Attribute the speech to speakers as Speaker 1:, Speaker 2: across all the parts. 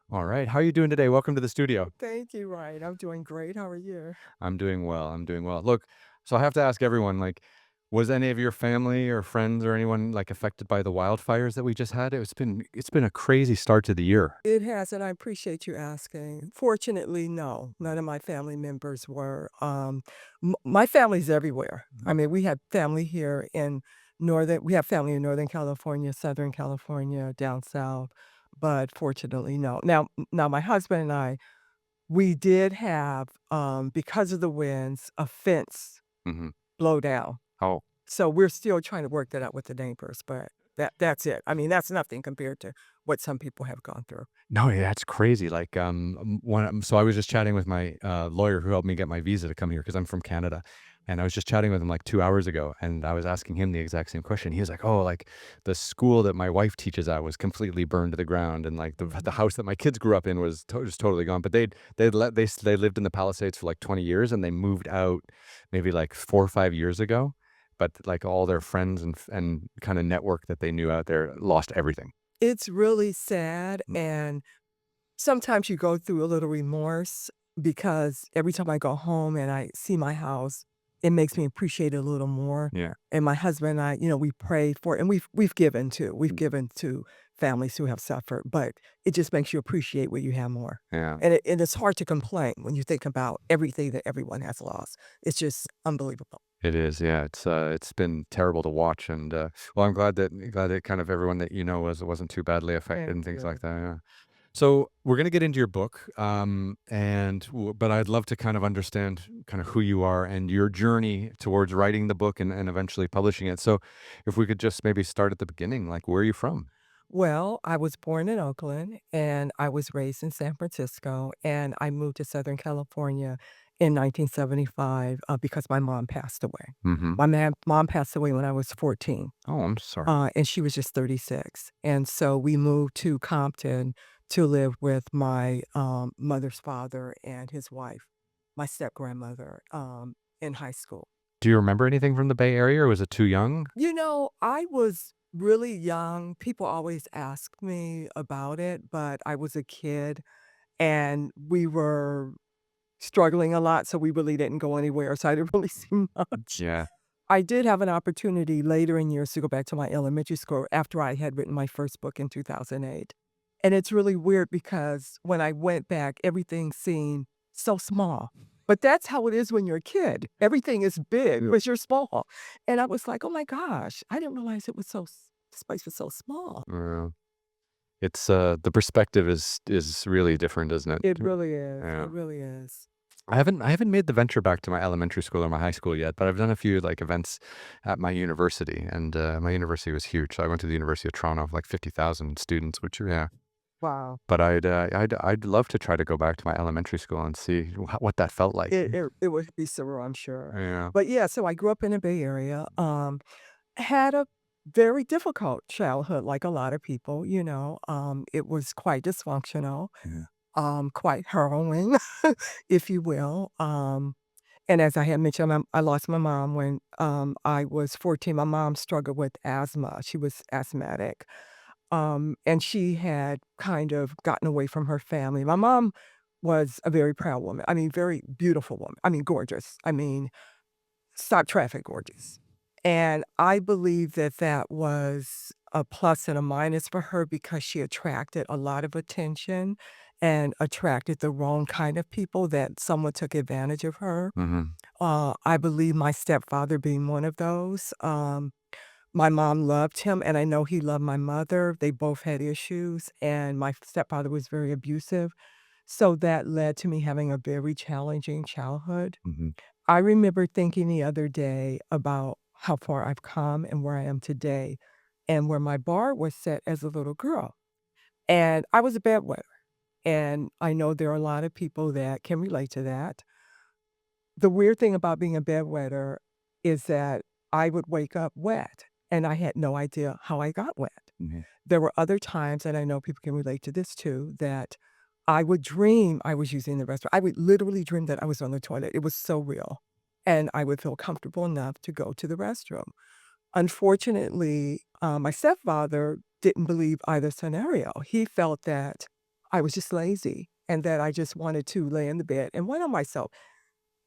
Speaker 1: All right. How are you doing today? Welcome to the studio.
Speaker 2: Thank you, Ryan. I'm doing great. How are you?
Speaker 1: I'm doing well. I'm doing well. Look, so I have to ask everyone, like, was any of your family or friends or anyone like affected by the wildfires that we just had? It's been a crazy start to the year.
Speaker 2: It has, and I appreciate you asking. Fortunately, no, none of my family members were. My family's everywhere. I mean, we have family here in we have family in Northern California, Southern California, down south, but fortunately, no. Now my husband and I, we did have, because of the winds, a fence
Speaker 1: Hmm.
Speaker 2: blow down.
Speaker 1: Oh,
Speaker 2: So we're still trying to work that out with the neighbors, but that's it. I mean, that's nothing compared to what some people have gone through.
Speaker 1: no, yeah, that's crazy. Like, so I was just chatting with my lawyer who helped me get my visa to come here because I'm from Canada. And I was just chatting with him like 2 hours ago, and I was asking him the exact same question. He was like, "Oh, like the school that my wife teaches at was completely burned to the ground, and like the
Speaker 2: Mhm.
Speaker 1: house that my kids grew up in was just totally gone." But they lived in the Palisades for like 20 years, and they moved out maybe like 4 or 5 years ago. But like all their friends and kind of network that they knew out there lost everything.
Speaker 2: It's really sad, and sometimes you go through a little remorse because every time I go home and I see my house, it makes me appreciate it a little more.
Speaker 1: Yeah.
Speaker 2: And my husband and I, we pray for and we've given too. We've given to families who have suffered, but it just makes you appreciate what you have more.
Speaker 1: Yeah.
Speaker 2: And it's hard to complain when you think about everything that everyone has lost. It's just unbelievable.
Speaker 1: It is, yeah. It's been terrible to watch, and well, I'm glad that kind of everyone that you know wasn't too badly affected
Speaker 2: Thank
Speaker 1: and things
Speaker 2: you.
Speaker 1: like that. Yeah. So we're gonna get into your book, but I'd love to kind of understand kind of who you are and your journey towards writing the book and eventually publishing it. So, if we could just maybe start at the beginning, like where are you from?
Speaker 2: Well, I was born in Oakland and I was raised in San Francisco, and I moved to Southern California in 1975 because my mom passed away.
Speaker 1: Hmm.
Speaker 2: My mom passed away when I was 14,
Speaker 1: Oh, I'm sorry.
Speaker 2: and she was just 36. And so we moved to Compton to live with my mother's father and his wife, my step grandmother, in high school.
Speaker 1: Do you remember anything from the Bay Area, or was it too young?
Speaker 2: I was really young. People always ask me about it, but I was a kid and we were struggling a lot, so we really didn't go anywhere, so I didn't really see much.
Speaker 1: Yeah.
Speaker 2: I did have an opportunity later in years to go back to my elementary school after I had written my first book in 2008. And it's really weird because when I went back, everything seemed so small. But that's how it is when you're a kid. Everything is big
Speaker 1: Yeah.
Speaker 2: because you're small. And I was like, oh my gosh, I didn't realize this place was so small.
Speaker 1: Uh, it's the perspective is really different, isn't it?
Speaker 2: It really is.
Speaker 1: Yeah.
Speaker 2: It really is.
Speaker 1: I haven't made the venture back to my elementary school or my high school yet, but I've done a few like events at my university, and my university was huge. So I went to the University of Toronto, like 50,000 students, which yeah.
Speaker 2: Wow.
Speaker 1: But I'd love to try to go back to my elementary school and see what that felt like.
Speaker 2: It would be surreal, I'm sure.
Speaker 1: Yeah.
Speaker 2: But yeah, so I grew up in the Bay Area, had a very difficult childhood like a lot of people. It was quite dysfunctional,
Speaker 1: Yeah.
Speaker 2: quite harrowing, if you will. And as I had mentioned, I lost my mom when, I was 14. My mom struggled with asthma. She was asthmatic, and she had kind of gotten away from her family. My mom was a very proud woman. I mean, very beautiful woman. I mean, gorgeous. I mean, stop traffic gorgeous. And I believe that that was a plus and a minus for her because she attracted a lot of attention and attracted the wrong kind of people that someone took advantage of her.
Speaker 1: Hmm.
Speaker 2: I believe my stepfather being one of those. My mom loved him, and I know he loved my mother. They both had issues, and my stepfather was very abusive. So that led to me having a very challenging childhood.
Speaker 1: Hmm.
Speaker 2: I remember thinking the other day about how far I've come and where I am today and where my bar was set as a little girl. And I was a bedwetter. And I know there are a lot of people that can relate to that. The weird thing about being a bedwetter is that I would wake up wet and I had no idea how I got wet.
Speaker 1: Hmm.
Speaker 2: There were other times, and I know people can relate to this too, that I would dream I was using the restroom. I would literally dream that I was on the toilet. It was so real. And I would feel comfortable enough to go to the restroom. Unfortunately, my stepfather didn't believe either scenario. He felt that I was just lazy and that I just wanted to lay in the bed and wait on myself.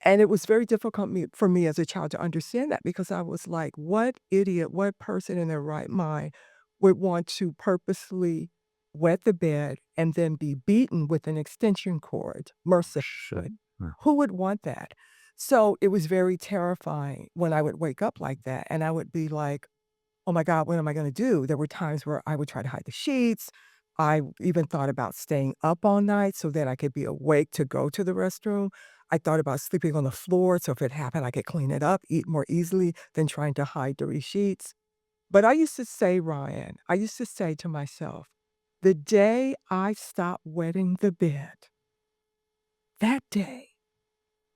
Speaker 2: And it was very difficult for me as a child to understand that because I was like, what idiot, what person in their right mind would want to purposely wet the bed and then be beaten with an extension cord
Speaker 1: Shit.
Speaker 2: mercilessly?
Speaker 1: Yeah.
Speaker 2: Who would want that? So it was very terrifying when I would wake up like that and I would be like, oh my God, what am I gonna do? There were times where I would try to hide the sheets. I even thought about staying up all night so that I could be awake to go to the restroom. I thought about sleeping on the floor so if it happened, I could clean it up, eat more easily than trying to hide dirty sheets. But I used to say, Ryan, I used to say to myself, the day I stop wetting the bed, that day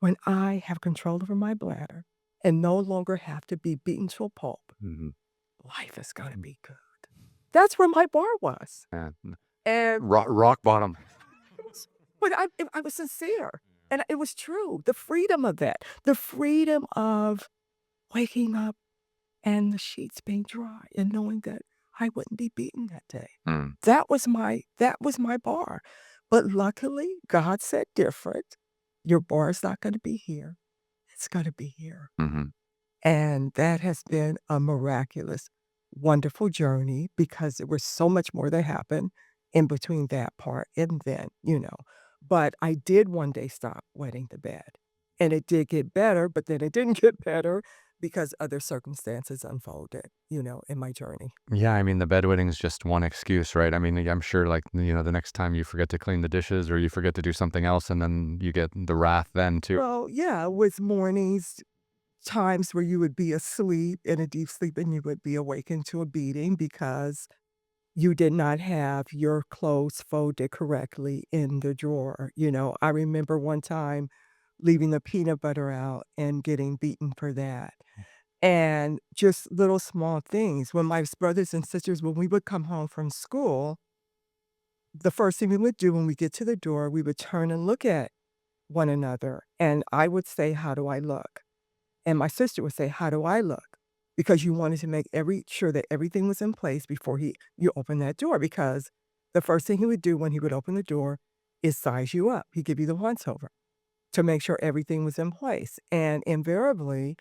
Speaker 2: when I have control over my bladder and no longer have to be beaten to a pulp,
Speaker 1: Mhm.
Speaker 2: life is gonna be good. That's where my bar was,
Speaker 1: Yeah.
Speaker 2: and
Speaker 1: Rock bottom.
Speaker 2: it was but I was sincere, and it was true. The freedom of that, the freedom of waking up and the sheets being dry and knowing that I wouldn't be beaten that day.
Speaker 1: Mm.
Speaker 2: That was my bar, but luckily, God said different. Your bar is not gonna be here, it's gonna be here.
Speaker 1: Mhm.
Speaker 2: And that has been a miraculous, wonderful journey because there was so much more that happened in between that part and then. But I did one day stop wetting the bed. And it did get better, but then it didn't get better because other circumstances unfolded in my journey.
Speaker 1: Yeah, I mean, the bedwetting is just one excuse, right? I mean, I'm sure, like, the next time you forget to clean the dishes or you forget to do something else, and then you get the wrath then too.
Speaker 2: Well, yeah, with mornings, times where you would be asleep in a deep sleep and you would be awakened to a beating because you did not have your clothes folded correctly in the drawer. I remember one time leaving the peanut butter out and getting beaten for that. And just little small things. When my brothers and sisters, when we would come home from school, the first thing we would do when we get to the door, we would turn and look at one another. And I would say, how do I look? And my sister would say, "How do I look?" Because you wanted to make sure that everything was in place before you open that door, because the first thing he would do when he would open the door is size you up. He'd give you the once over to make sure everything was in place. And invariably,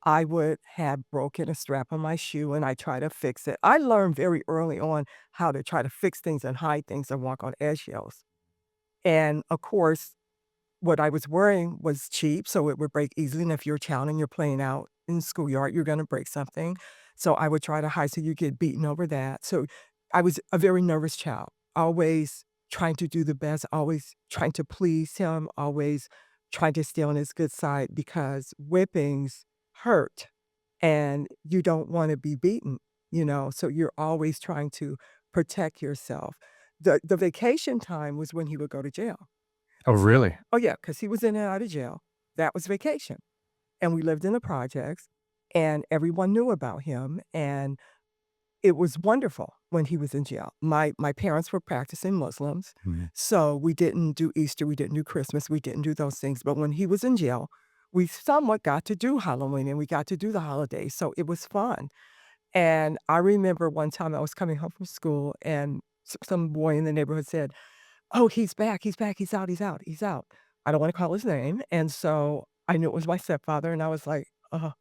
Speaker 2: I would have broken a strap on my shoe and I try to fix it. I learned very early on how to try to fix things and hide things and walk on eggshells. And of course, what I was wearing was cheap, so it would break easily, and if you're a child and you're playing out in the schoolyard, you're gonna break something. So I would try to hide so you get beaten over that. So I was a very nervous child, always trying to do the best, always trying to please him, always trying to stay on his good side because whippings hurt, and you don't wanna be beaten, so you're always trying to protect yourself. The vacation time was when he would go to jail.
Speaker 1: Oh, really?
Speaker 2: Oh, yeah, because he was in and out of jail. That was vacation, and we lived in the projects, and everyone knew about him, and it was wonderful when he was in jail. My parents were practicing Muslims,
Speaker 1: Mhm.
Speaker 2: so we didn't do Easter, we didn't do Christmas, we didn't do those things, but when he was in jail, we somewhat got to do Halloween, and we got to do the holidays, so it was fun, and I remember one time I was coming home from school, and some boy in the neighborhood said, "Oh, he's back, he's back, he's out, he's out, he's out." I don't wanna call his name, and so I knew it was my stepfather, and I was like, "Oh,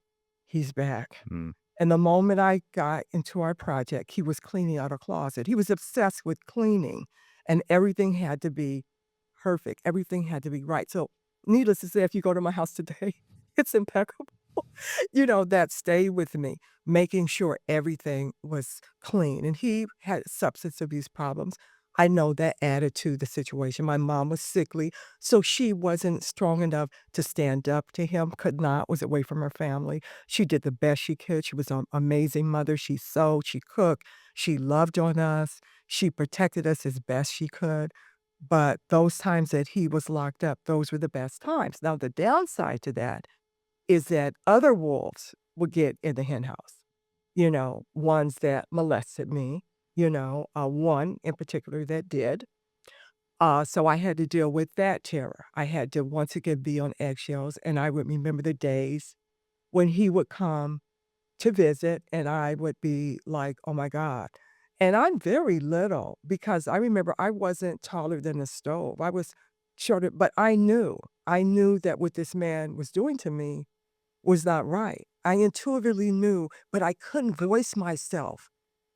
Speaker 2: he's back."
Speaker 1: Mm.
Speaker 2: And the moment I got into our project, he was cleaning out a closet. He was obsessed with cleaning, and everything had to be perfect, everything had to be right. So, needless to say, if you go to my house today, it's impeccable. That stayed with me, making sure everything was clean. And he had substance abuse problems. I know that added to the situation. My mom was sickly, so she wasn't strong enough to stand up to him, could not, was away from her family. She did the best she could. She was an amazing mother. She sewed, she cooked, she loved on us, she protected us as best she could. But those times that he was locked up, those were the best times. Now, the downside to that is that other wolves would get in the hen house, ones that molested me, one in particular that did. So I had to deal with that terror. I had to once again be on eggshells, and I would remember the days when he would come to visit, and I would be like, "Oh my god." And I'm very little because I remember I wasn't taller than the stove. I was shorter, but I knew that what this man was doing to me was not right. I intuitively knew, but I couldn't voice myself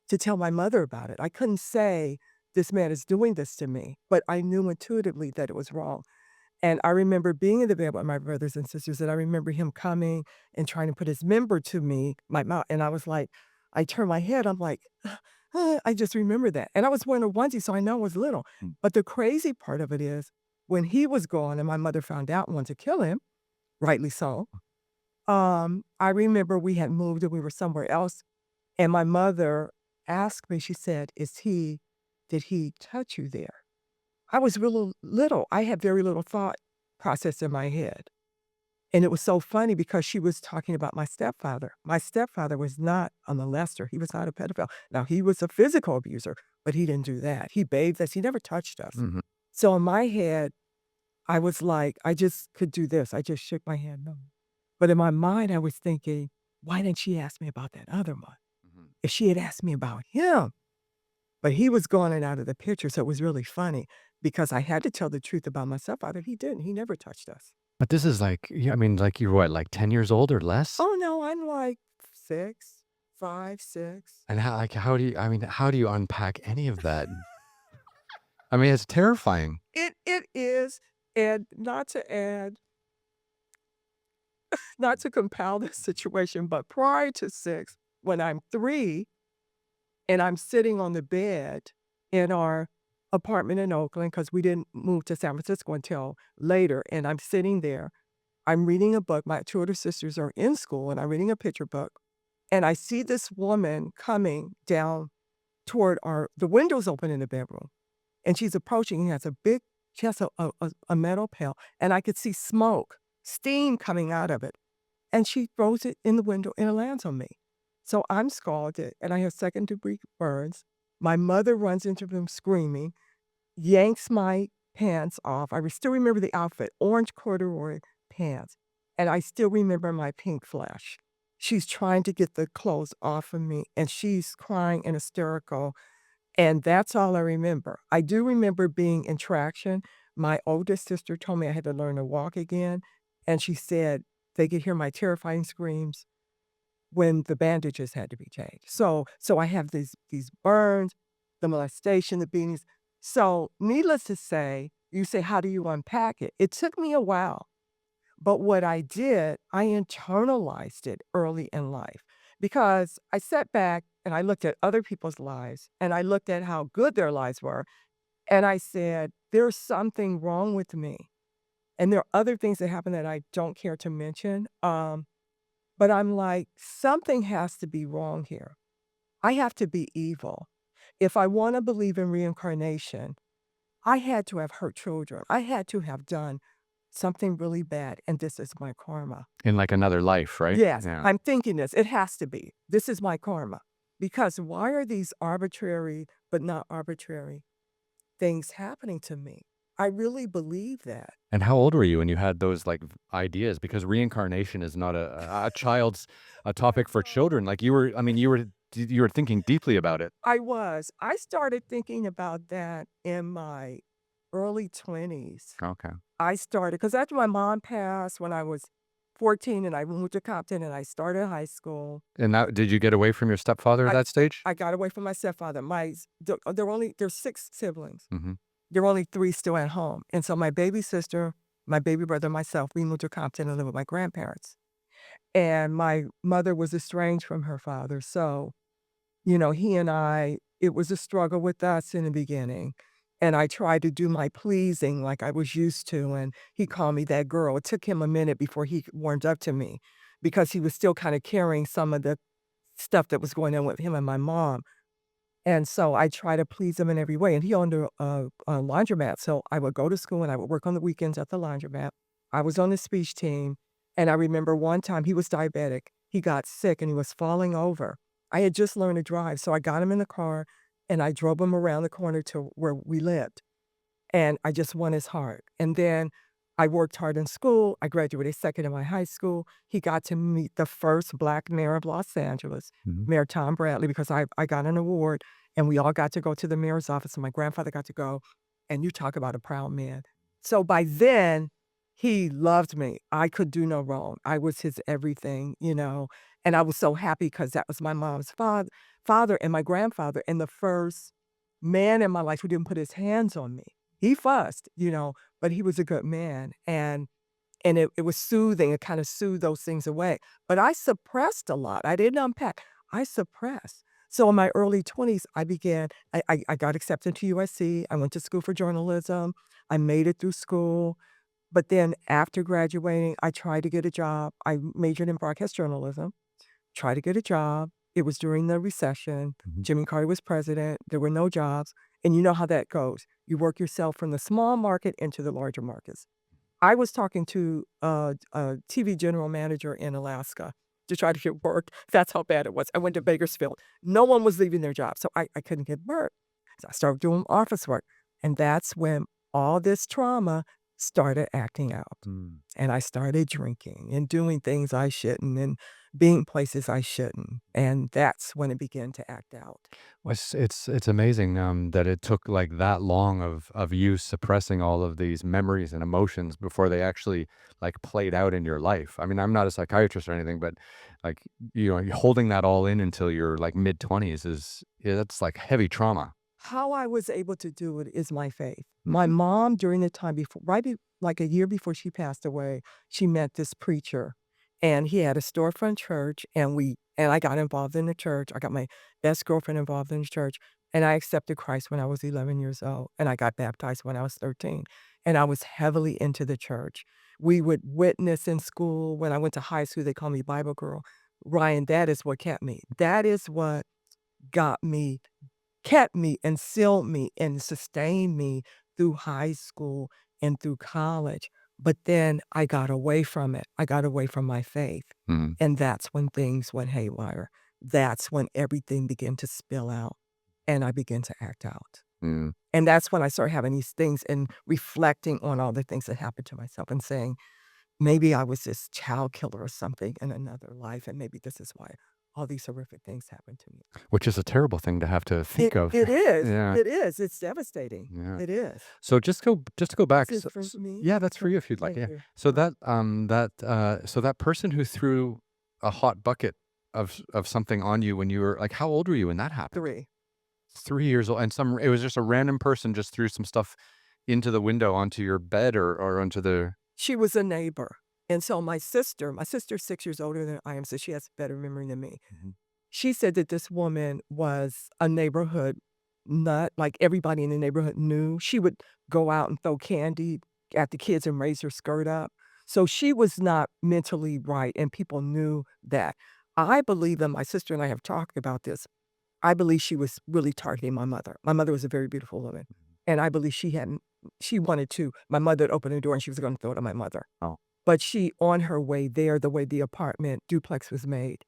Speaker 2: to tell my mother about it. I couldn't say, this man is doing this to me, but I knew intuitively that it was wrong. And I remember being in the bed with my brothers and sisters, and I remember him coming and trying to put his member to me, my mouth, and I was like, I turned my head, I'm like, I just remember that. And I was wearing a onesie, so I know I was little. But the crazy part of it is when he was gone and my mother found out and wanted to kill him, rightly so, I remember we had moved and we were somewhere else, and my mother asked me, she said, did he touch you there? I was real little. I had very little thought process in my head. And it was so funny because she was talking about my stepfather. My stepfather was not a molester. He was not a pedophile. Now, he was a physical abuser, but he didn't do that. He bathed us. He never touched us.
Speaker 1: Mhm,
Speaker 2: So in my head, I was like, I just could do this. I just shook my head no. But in my mind, I was thinking, why didn't she ask me about that other one?
Speaker 1: mhm.
Speaker 2: If she had asked me about him, but he was gone and out of the picture, so it was really funny because I had to tell the truth about my stepfather. He didn't. He never touched us.
Speaker 1: But this is like yeah, I mean, like, you're what, like 10 years old or less?
Speaker 2: Oh, no, I'm like 6, 5, 6.
Speaker 1: And how do you I mean, how do you unpack any of that? I mean, it's terrifying.
Speaker 2: It is, and not to compile this situation, but prior to 6, when I'm 3 and I'm sitting on the bed in our apartment in Oakland, because we didn't move to San Francisco until later, and I'm sitting there, I'm reading a book, my 2 older sisters are in school, and I'm reading a picture book, and I see this woman coming down toward the windows open in the bedroom, and she's approaching, and has a big she has a metal pail, and I could see smoke, steam coming out of it, and she throws it in the window, and it lands on me. So I'm scalded, and I have second-degree burns. My mother runs into the room screaming, yanks my pants off. Still remember the outfit, orange corduroy pants, and I still remember my pink flesh. She's trying to get the clothes off of me, and she's crying and hysterical, and that's all I remember. I do remember being in traction. My oldest sister told me I had to learn to walk again, and she said they could hear my terrifying screams when the bandages had to be changed. So I have these burns, the molestation, the beatings. So needless to say, you say, how do you unpack it? It took me a while. But what I did, I internalized it early in life because I sat back and I looked at other people's lives and I looked at how good their lives were. And I said, there's something wrong with me. And there are other things that happen that I don't care to mention. But I'm like, something has to be wrong here. I have to be evil. If I want to believe in reincarnation, I had to have hurt children. I had to have done something really bad, and this is my karma.
Speaker 1: In, like, another life, right?
Speaker 2: Yes,
Speaker 1: Yeah.
Speaker 2: I'm thinking this. It has to be. This is my karma. Because why are these arbitrary, but not arbitrary things happening to me? I really believe that.
Speaker 1: And how old were you when you had those, like, ideas? Because reincarnation is not a child's a topic for children. Like, you were I mean, you were thinking deeply about it.
Speaker 2: I was. I started thinking about that in my early 20s.
Speaker 1: Okay.
Speaker 2: I started because after my mom passed when I was 14 and I moved to Compton and I started high school,
Speaker 1: And that did you get away from your stepfather at
Speaker 2: I
Speaker 1: that stage?
Speaker 2: I got away from my stepfather. There's 6 siblings.
Speaker 1: Mhm.
Speaker 2: There were only 3 still at home. And so my baby sister, my baby brother, myself, we moved to Compton and lived with my grandparents. And my mother was estranged from her father. So, he and it was a struggle with us in the beginning. And I tried to do my pleasing like I was used to. And he called me that girl. It took him a minute before he warmed up to me because he was still kind of carrying some of the stuff that was going on with him and my mom. And so I try to please him in every way, and he owned a laundromat, so I would go to school and I would work on the weekends at the laundromat. I was on the speech team, and I remember one time he was diabetic. He got sick and he was falling over. I had just learned to drive, so I got him in the car and I drove him around the corner to where we lived. And I just won his heart. And then I worked hard in school. I graduated second in my high school. He got to meet the first black mayor of Los Angeles,
Speaker 1: Mhm.
Speaker 2: Mayor Tom Bradley, because I got an award. and we all got to go to the mayor's office, and my grandfather got to go, and you talk about a proud man. So by then, he loved me. I could do no wrong. I was his everything, and I was so happy because that was my mom's father and my grandfather, and the first man in my life who didn't put his hands on me. He fussed, but he was a good man, and it was soothing, it kinda soothed those things away, but I suppressed a lot, I didn't unpack, I suppressed. So in my early 20s, I got accepted to USC, I went to school for journalism, I made it through school, but then after graduating, I tried to get a job, I majored in broadcast journalism, tried to get a job, it was during the recession,
Speaker 1: Mhm.
Speaker 2: Jimmy Carter was president, there were no jobs, and you know how that goes, you work yourself from the small market into the larger markets. I was talking to a TV general manager in Alaska to try to get work. That's how bad it was. I went to Bakersfield. No one was leaving their job, so I couldn't get work. So I started doing office work, and that's when all this trauma started acting out.
Speaker 1: Mm.
Speaker 2: And I started drinking and doing things I shouldn't and being places I shouldn't, and that's when it began to act out.
Speaker 1: Well, it's amazing, that it took, like, that long of you suppressing all of these memories and emotions before they actually, like, played out in your life. I mean, I'm not a psychiatrist or anything, but, like, holding that all in until your, like, mid-20s is yeah, that's, like, heavy trauma.
Speaker 2: How I was able to do it is my faith. My
Speaker 1: Mhm.
Speaker 2: mom, during the time before like a year before she passed away, she met this preacher, and he had a storefront church, and I got involved in the church. I got my best girlfriend involved in the church, and I accepted Christ when I was 11 years old, and I got baptized when I was 13, and I was heavily into the church. We would witness in school. When I went to high school, they called me Bible girl. Ryan, that is what kept me. That is what got me kept me and sealed me and sustained me through high school and through college. But then I got away from it. I got away from my faith.
Speaker 1: Mhm.
Speaker 2: And that's when things went haywire. That's when everything began to spill out and I began to act out.
Speaker 1: Mm.
Speaker 2: And that's when I started having these things and reflecting on all the things that happened to myself and saying, maybe I was this child killer or something in another life. And maybe this is why all these horrific things happened to me.
Speaker 1: Which is a terrible thing to have to think
Speaker 2: It
Speaker 1: of.
Speaker 2: it is,
Speaker 1: Yeah,
Speaker 2: it is, it's devastating.
Speaker 1: yeah.
Speaker 2: It is.
Speaker 1: So just to go
Speaker 2: Is
Speaker 1: back,
Speaker 2: it for me?
Speaker 1: yeah, that's for
Speaker 2: Oh,
Speaker 1: you if you'd like,
Speaker 2: thank
Speaker 1: yeah.
Speaker 2: you.
Speaker 1: So
Speaker 2: Uh,
Speaker 1: that person who threw a hot bucket of something on you when you were like, how old were you when that happened?
Speaker 2: 3.
Speaker 1: 3 years old, and it was just a random person just threw some stuff into the window onto your bed or onto the
Speaker 2: She was a neighbor, and so my sister's 6 years older than I am, so she has better memory than me.
Speaker 1: Mhm.
Speaker 2: She said that this woman was a neighborhood nut, like, everybody in the neighborhood knew. She would go out and throw candy at the kids and raise her skirt up. So she was not mentally right, and people knew that. I believe, and my sister and I have talked about this, I believe she was really targeting my mother. My mother was a very beautiful woman, and I believe she wanted to my mother had opened the door and she was gonna throw it at my mother.
Speaker 1: Oh,
Speaker 2: But she on her way there, the way the apartment duplex was made,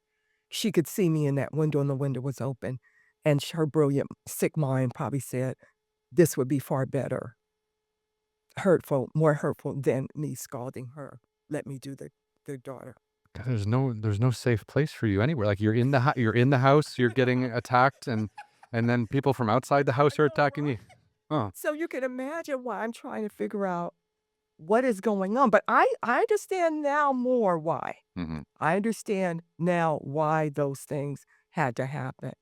Speaker 2: she could see me in that window and the window was open, and her brilliant, sick mind probably said, "This would be far better, more hurtful than me scalding her. Let me do the daughter."
Speaker 1: God, there's no safe place for you anywhere, like, you're in the house, you're getting attacked, and then people from outside the
Speaker 2: I
Speaker 1: house are
Speaker 2: know,
Speaker 1: attacking
Speaker 2: right?
Speaker 1: you. Oh,
Speaker 2: So you can imagine why I'm trying to figure out what is going on? But I understand now more why.
Speaker 1: mhm,
Speaker 2: I understand now why those things had to happen.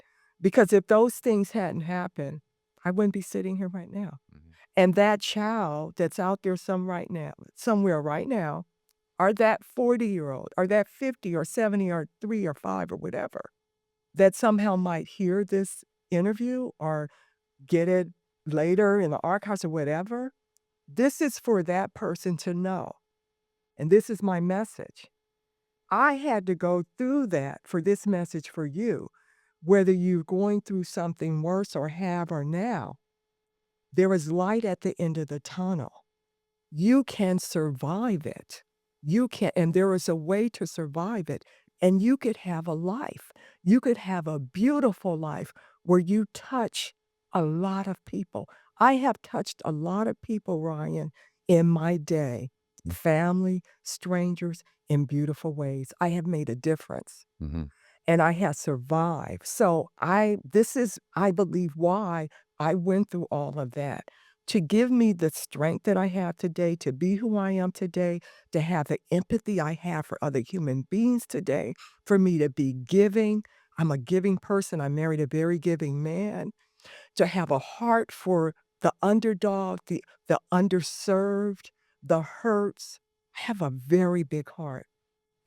Speaker 2: Because if those things hadn't happened, I wouldn't be sitting here right now.
Speaker 1: mhm,
Speaker 2: And that child that's out there somewhere right now, or that 40-year-old, or that 50 or 70 or 3 or 5 or whatever, that somehow might hear this interview or get it later in the archives or whatever, this is for that person to know. And this is my message. I had to go through that for this message for you. Whether you're going through something worse or have or now, there is light at the end of the tunnel. You can survive it. You can, and there is a way to survive it. And you could have a life. You could have a beautiful life where you touch a lot of people. I have touched a lot of people, Ryan, in my day,
Speaker 1: mm,
Speaker 2: family, strangers, in beautiful ways. I have made a difference.
Speaker 1: mhm.
Speaker 2: and I had survived. So this is, I believe, why I went through all of that, to give me the strength that I have today, to be who I am today, to have the empathy I have for other human beings today, for me to be giving. I'm a giving person. I married a very giving man. To have a heart for the underdog, the underserved, the hurts. I have a very big heart.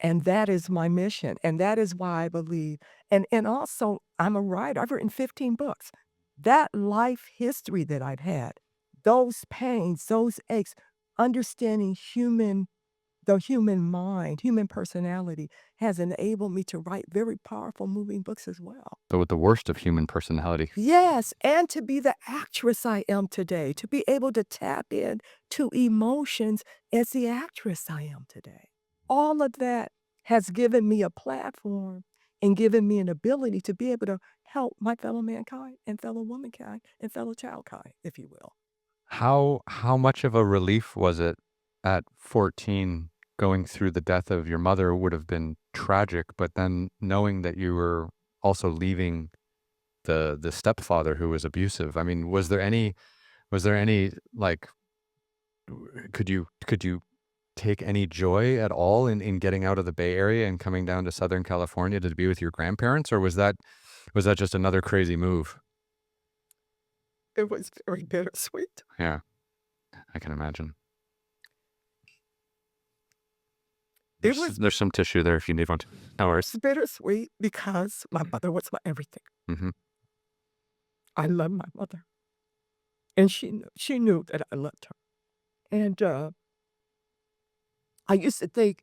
Speaker 2: And that is my mission, and that is why I believe, and also, I'm a writer, I've written 15 books. That life history that I've had, those pains, those aches, understanding the human mind, human personality, has enabled me to write very powerful, moving books as well.
Speaker 1: The worst of human personality.
Speaker 2: Yes, and to be the actress I am today, to be able to tap in to emotions as the actress I am today. All of that has given me a platform and given me an ability to be able to help my fellow mankind and fellow womankind and fellow childkind, if you will.
Speaker 1: How much of a relief was it at 14 going through the death of your mother would have been tragic, but then knowing that you were also leaving the stepfather who was abusive. I mean, was there any like could you take any joy at all in getting out of the Bay Area and coming down to Southern California to be with your grandparents, or was that just another crazy move?
Speaker 2: It was very bittersweet.
Speaker 1: Yeah, I can imagine.
Speaker 2: It
Speaker 1: There's
Speaker 2: was
Speaker 1: there's some tissue there if you need one. No worries.
Speaker 2: bittersweet because my mother was my everything.
Speaker 1: Mhm.
Speaker 2: I love my mother, and she knew that I loved her. And I used to think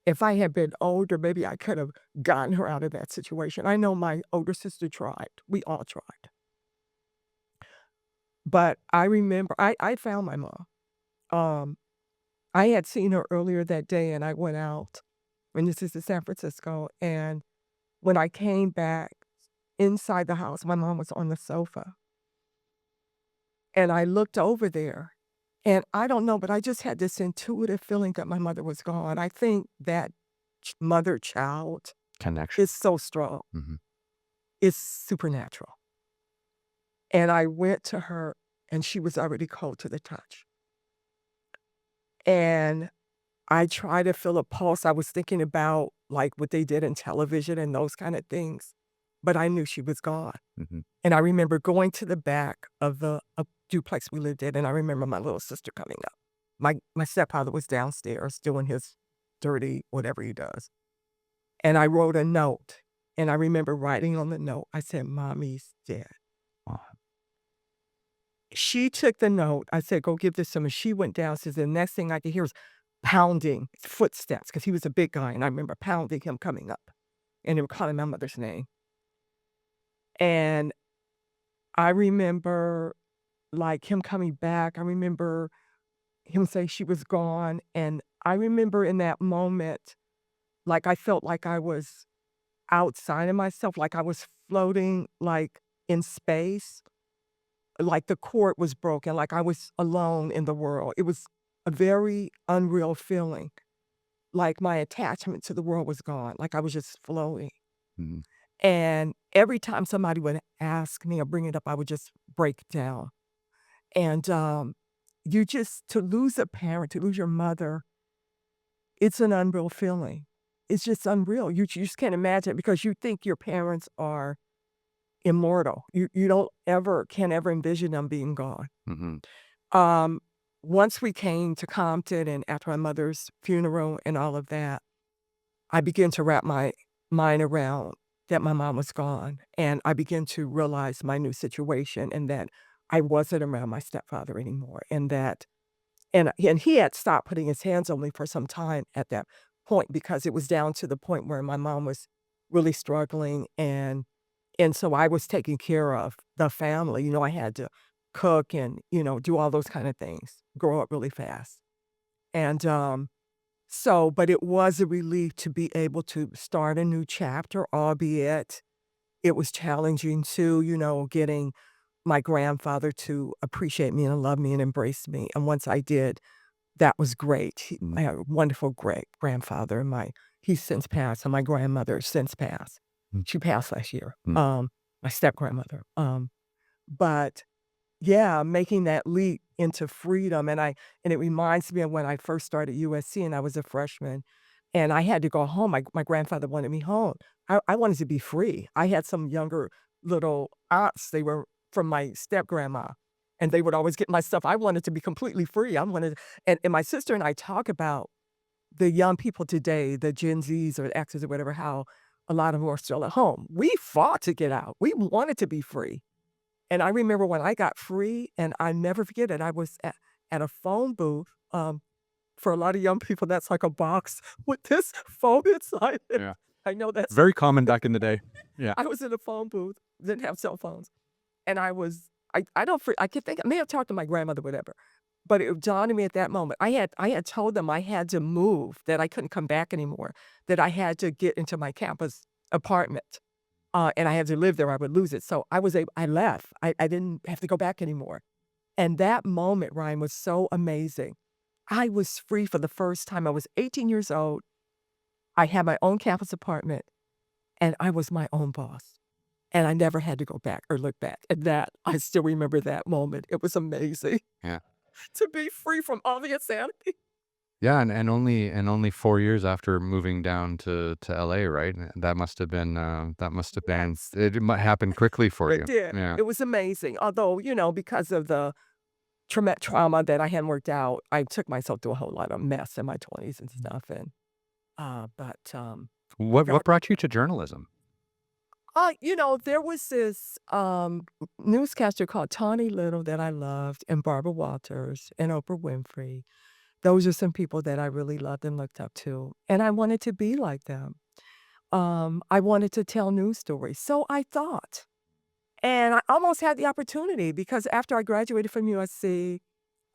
Speaker 2: if I had been older, maybe I could have gotten her out of that situation. I know my older sister tried. We all tried. But I remember I found my mom. Um, I had seen her earlier that day and I went out, and this is in San Francisco. And when I came back inside the house, my mom was on the sofa. And I looked over there, and I don't know, but I just had this intuitive feeling that my mother was gone. I think that mother-child
Speaker 1: Connection.
Speaker 2: is so strong.
Speaker 1: Mhm.
Speaker 2: It's supernatural. And I went to her, and she was already cold to the touch. And I tried to feel a pulse. I was thinking about, like, what they did in television and those kinda things, but I knew she was gone.
Speaker 1: Mhm.
Speaker 2: And I remember going to the back of the duplex we lived in, and I remember my little sister coming up. My stepfather was downstairs doing his dirty whatever he does, and I wrote a note, and I remember writing on the note, I said, "Mommy's dead."
Speaker 1: Wow.
Speaker 2: She took the note, I said, "Go give this to me." She went downstairs, the next thing I could hear was pounding footsteps because he was a big guy, and I remember pounding him coming up, and they were calling my mother's name. And I remember, like, him coming back. I remember him say she was gone, and I remember in that moment, like, I felt like I was outside of myself, like I was floating, like, in space, like the cord was broken, like I was alone in the world. It was a very unreal feeling, like my attachment to the world was gone, like I was just floating.
Speaker 1: Mhm.
Speaker 2: And every time somebody would ask me or bring it up, I would just break down. And, you just to lose a parent, to lose your mother, it's an unreal feeling. It's just unreal. You just can't imagine it because you think your parents are immortal. You don't ever can't ever envision them being gone.
Speaker 1: Mhm.
Speaker 2: Um, Once we came to Compton and after my mother's funeral and all of that, I began to wrap my mind around that my mom was gone, and I began to realize my new situation and that I wasn't around my stepfather anymore, and that and he had stopped putting his hands on me for some time at that point because it was down to the point where my mom was really struggling, and so I was taking care of the family. You know, I had to cook and, do all those kind of things, grow up really fast. And, but it was a relief to be able to start a new chapter, albeit it was challenging too, getting my grandfather to appreciate me and love me and embrace me. And once I did, that was great.
Speaker 1: Mhm.
Speaker 2: I had a wonderful great grandfather, and he's since passed, and my grandmother has since passed.
Speaker 1: Mm,
Speaker 2: She passed last year,
Speaker 1: mm.
Speaker 2: my step-grandmother, but yeah, making that leap into freedom, and it reminds me of when I first started USC and I was a freshman, and I had to go home. My grandfather wanted me home. I wanted to be free. I had some younger little aunts, they were from my step-grandma, and they would always get my stuff. I wanted to be completely free. I wanted and my sister and I talk about the young people today, the Gen Zs or Xers or whatever, how a lot of them are still at home. We fought to get out. We wanted to be free. And I remember when I got free, and I never forget it, I was at a phone booth, for a lot of young people, that's like a box with this phone inside it.
Speaker 1: Yeah.
Speaker 2: I know that's
Speaker 1: Very common back in the day. Yeah.
Speaker 2: I was in a phone booth, didn't have cell phones, and I don't I could think I may have talked to my grandmother, whatever, but it dawned on me at that moment. I had told them I had to move, that I couldn't come back anymore, that I had to get into my campus apartment. And I had to live there, I would lose it. So I left. I didn't have to go back anymore. And that moment, Ryan, was so amazing. I was free for the first time. I was 18 years old. I had my own campus apartment, and I was my own boss. And I never had to go back or look back. And that, I still remember that moment. It was amazing
Speaker 1: Yeah.
Speaker 2: to be free from all the insanity.
Speaker 1: Yeah, and only 4 years after moving down to LA, right? That must have been,
Speaker 2: Yes,
Speaker 1: it might happen quickly for
Speaker 2: it
Speaker 1: you.
Speaker 2: did.
Speaker 1: Yeah.
Speaker 2: It was amazing. Although, because of the trauma that I hadn't worked out, I took myself through a whole lot of mess in my 20s and stuff, and,
Speaker 1: What
Speaker 2: God
Speaker 1: brought you to journalism?
Speaker 2: there was this, newscaster called Tawny Little that I loved, and Barbara Walters, and Oprah Winfrey. Those are some people that I really loved and looked up to, and I wanted to be like them. I wanted to tell news stories, so I thought. And I almost had the opportunity because after I graduated from USC,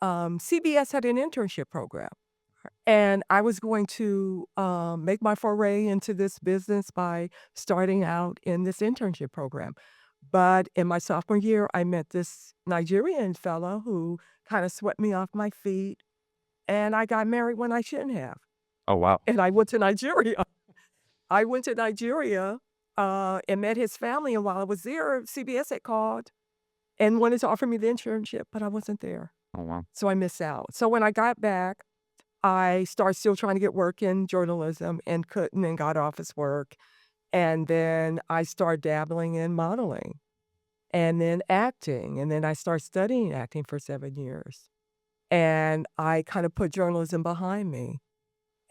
Speaker 2: CBS had an internship program. And I was going to make my foray into this business by starting out in this internship program. But in my sophomore year, I met this Nigerian fellow who kind of swept me off my feet, and I got married when I shouldn't have.
Speaker 1: Oh, wow.
Speaker 2: And I went to Nigeria. I went to Nigeria and met his family. And while I was there, CBS had called and wanted to offer me the internship, but I wasn't there.
Speaker 1: Oh, wow.
Speaker 2: So I missed out. So when I got back, I started still trying to get work in journalism and couldn't and got office work. And then I started dabbling in modeling and then acting. And then I started studying acting for 7 years. And I kind of put journalism behind me.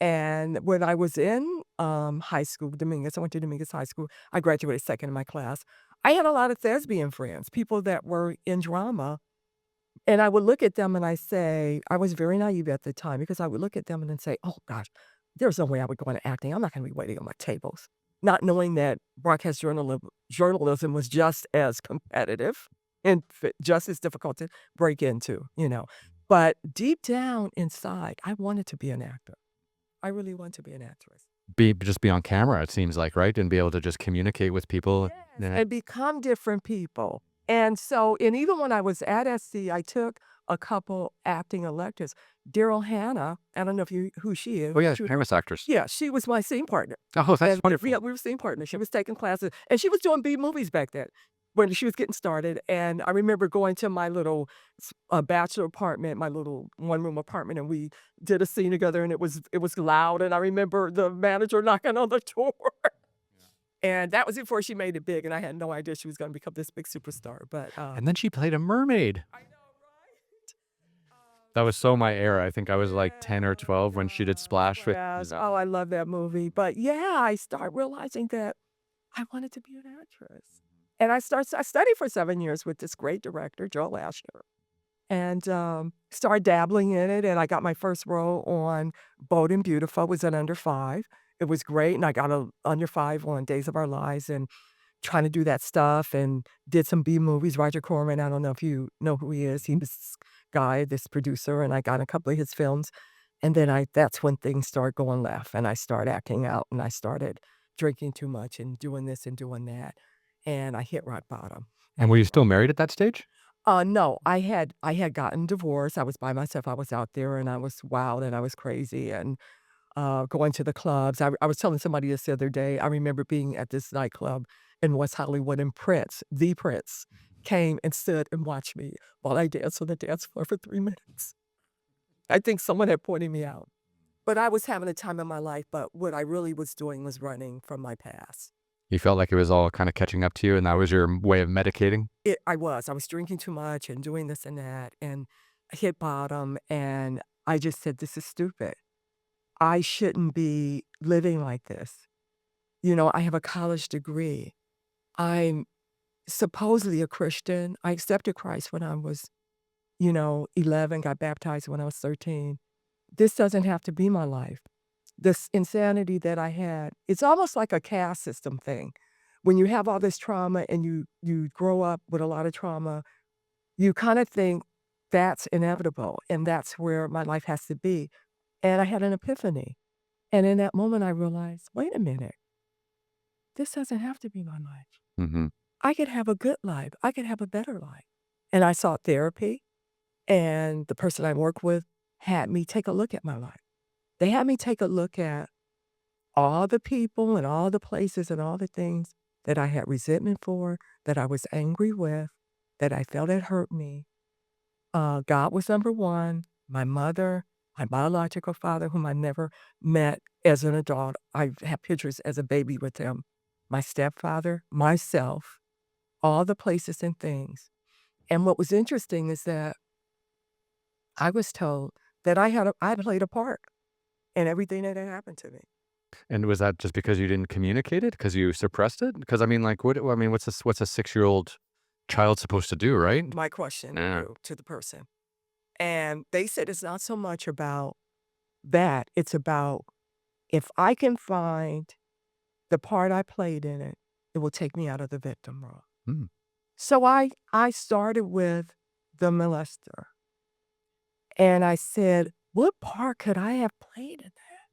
Speaker 2: And when I was in high school, Dominguez, I went to Dominguez High School. I graduated second in my class. I had a lot of thespian friends, people that were in drama, and I would look at them and I say I was very naive at the time because I would look at them and then say, "Oh gosh, there's no way I would go into acting. I'm not gonna be waiting on my tables." Not knowing that broadcast journalism was just as competitive and just as difficult to break into. But deep down inside, I wanted to be an actor. I really want to be an actress.
Speaker 1: Just be on camera, it seems like, right? And be able to just communicate with people.
Speaker 2: Yes,
Speaker 1: Yeah.
Speaker 2: and become different people. And even when I was at SC, I took a couple acting electives. Daryl Hannah, I don't know if you who she is.
Speaker 1: Oh, yeah, famous actress.
Speaker 2: Yeah, she was my scene partner.
Speaker 1: Oh, that's
Speaker 2: And
Speaker 1: wonderful.
Speaker 2: yeah, we were scene partners. She was taking classes, and she was doing B movies back then when she was getting started. And I remember going to my little bachelor apartment, my little one-room apartment, and we did a scene together, and it was loud. And I remember the manager knocking on the door. And that was before she made it big, and I had no idea she was gonna become this big superstar, but,
Speaker 1: And then she played a mermaid.
Speaker 2: I know, right?
Speaker 1: That was so my era. I think I was like 10 or
Speaker 2: Yes,
Speaker 1: 12 when she did Splash with
Speaker 2: yes.
Speaker 1: yeah.
Speaker 2: Oh, I love that movie, but yeah, I start realizing that I wanted to be an actress. And I studied for 7 years with this great director, Joel Asher, and, started dabbling in it, and I got my first role on Bold and Beautiful, was an under 5. It was great, and I got a under 5 on Days of Our Lives, and trying to do that stuff and did some B movies. Roger Corman, I don't know if you know who he is. He was this guy, this producer, and I got a couple of his films. And then that's when things started going left and I started acting out and I started drinking too much and doing this and doing that. And I hit rock bottom.
Speaker 1: And were you still married at that stage?
Speaker 2: No, I had gotten divorced. I was by myself. I was out there and I was wild and I was crazy. And going to the clubs. I was telling somebody this the other day. I remember being at this nightclub in West Hollywood, and Prince, came and stood and watched me while I danced on the dance floor for 3 minutes. I think someone had pointed me out. But I was having a time in my life, but what I really was doing was running from my past.
Speaker 1: You felt like it was all kinda catching up to you, and that was your way of medicating?
Speaker 2: I was drinking too much and doing this and that, and I hit bottom, and I just said, "This is stupid. I shouldn't be living like this." I have a college degree. I'm supposedly a Christian. I accepted Christ when I was, 11, got baptized when I was 13. This doesn't have to be my life. This insanity that I had, it's almost like a caste system thing. When you have all this trauma and you grow up with a lot of trauma, you kinda think that's inevitable, and that's where my life has to be. And I had an epiphany. And in that moment, I realized, "Wait a minute. This doesn't have to be my life.
Speaker 1: Mhm.
Speaker 2: I could have a good life. I could have a better life." And I sought therapy, and the person I work with had me take a look at my life. They had me take a look at all the people and all the places and all the things that I had resentment for, that I was angry with, that I felt had hurt me. God was number one, my mother, my biological father, whom I never met as an adult. I have pictures as a baby with him. My stepfather, myself, all the places and things. And what was interesting is that I was told that I played a part in everything that had happened to me.
Speaker 1: And was that just because you didn't communicate it? Because you suppressed it? Because I mean, like, what's a six-year-old child supposed to do, right?
Speaker 2: My question
Speaker 1: Yeah.
Speaker 2: to the person. And they said it's not so much about that. It's about if I can find the part I played in it, it will take me out of the victim role.
Speaker 1: Mm.
Speaker 2: So I started with the molester, and I said, "What part could I have played in that?"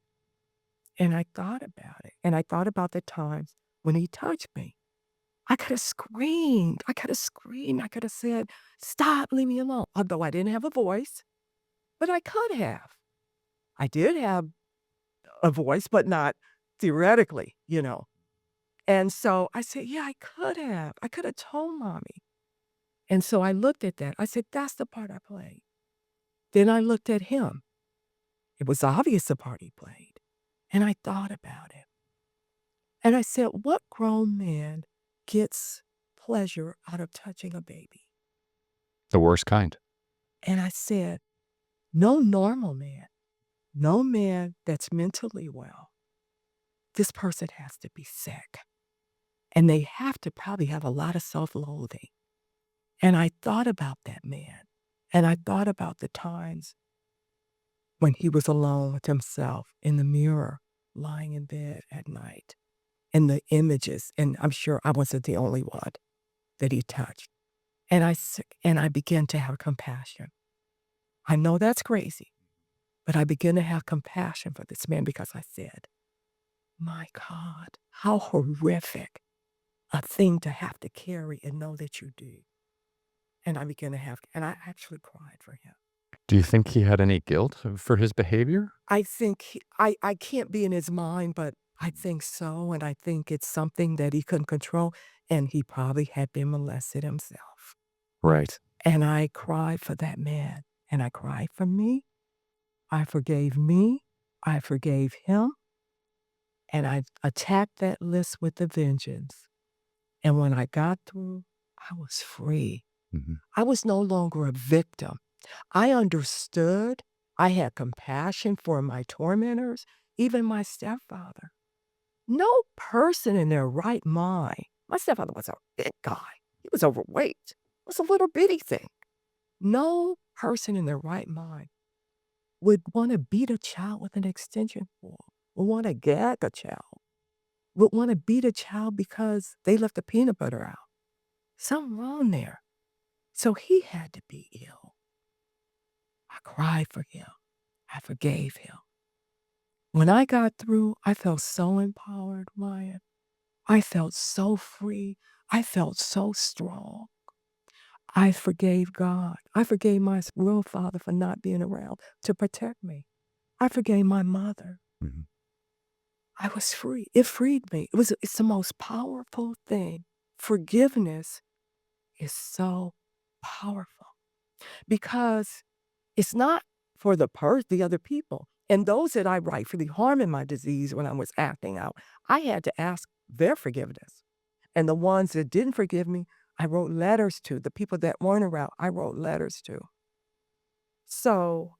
Speaker 2: And I thought about it, and I thought about the times when he touched me. I could have screamed. I could have screamed. I could have said, "Stop, leave me alone." Although I didn't have a voice, but I could have. I did have a voice, but not theoretically. And so I said, "Yeah, I could have. I could have told mommy." And so I looked at that. I said, "That's the part I played." Then I looked at him. It was obvious the part he played. And I thought about it. And I said, "What grown man gets pleasure out of touching a baby?"
Speaker 1: The worst kind.
Speaker 2: And I said, "No normal man, no man that's mentally well. This person has to be sick. And they have to probably have a lot of self loathing." And I thought about that man. And I thought about the times when he was alone with himself in the mirror, lying in bed at night, and the images. And I'm sure I wasn't the only one that he touched. And I began to have compassion. I know that's crazy, but I began to have compassion for this man because I said, "My God, how horrific a thing to have to carry and know that you do." And I actually cried for him.
Speaker 1: Do you think he had any guilt for his behavior?
Speaker 2: I think I can't be in his mind, but I think so, and I think it's something that he couldn't control, and he probably had been molested himself.
Speaker 1: Right.
Speaker 2: And I cried for that man, and I cried for me. Me, I forgave him, and I attacked that list with a vengeance. And when I got through, I was free.
Speaker 1: Mhm.
Speaker 2: I was no longer a victim. I understood. I had compassion for my tormentors, even my stepfather. No person in their right mind. My stepfather was a big guy. He was overweight. It was a little bitty thing. No person in their right mind would want to beat a child with an extension cord, would want to gag a child, would want to beat a child because they left the peanut butter out. Something wrong there. So he had to be ill. I cried for him. I forgave him. When I got through, I felt so empowered, Ryan. I felt so free. I felt so strong. I forgave God. I forgave my real father for not being around to protect me. I forgave my mother.
Speaker 1: Mhm.
Speaker 2: I was free. It freed me. It's the most powerful thing. Forgiveness is so powerful because it's not for the other people. And those that I rightfully harm in my disease when I was acting out, I had to ask their forgiveness. And the ones that didn't forgive me, I wrote letters to. The people that weren't around, I wrote letters to. So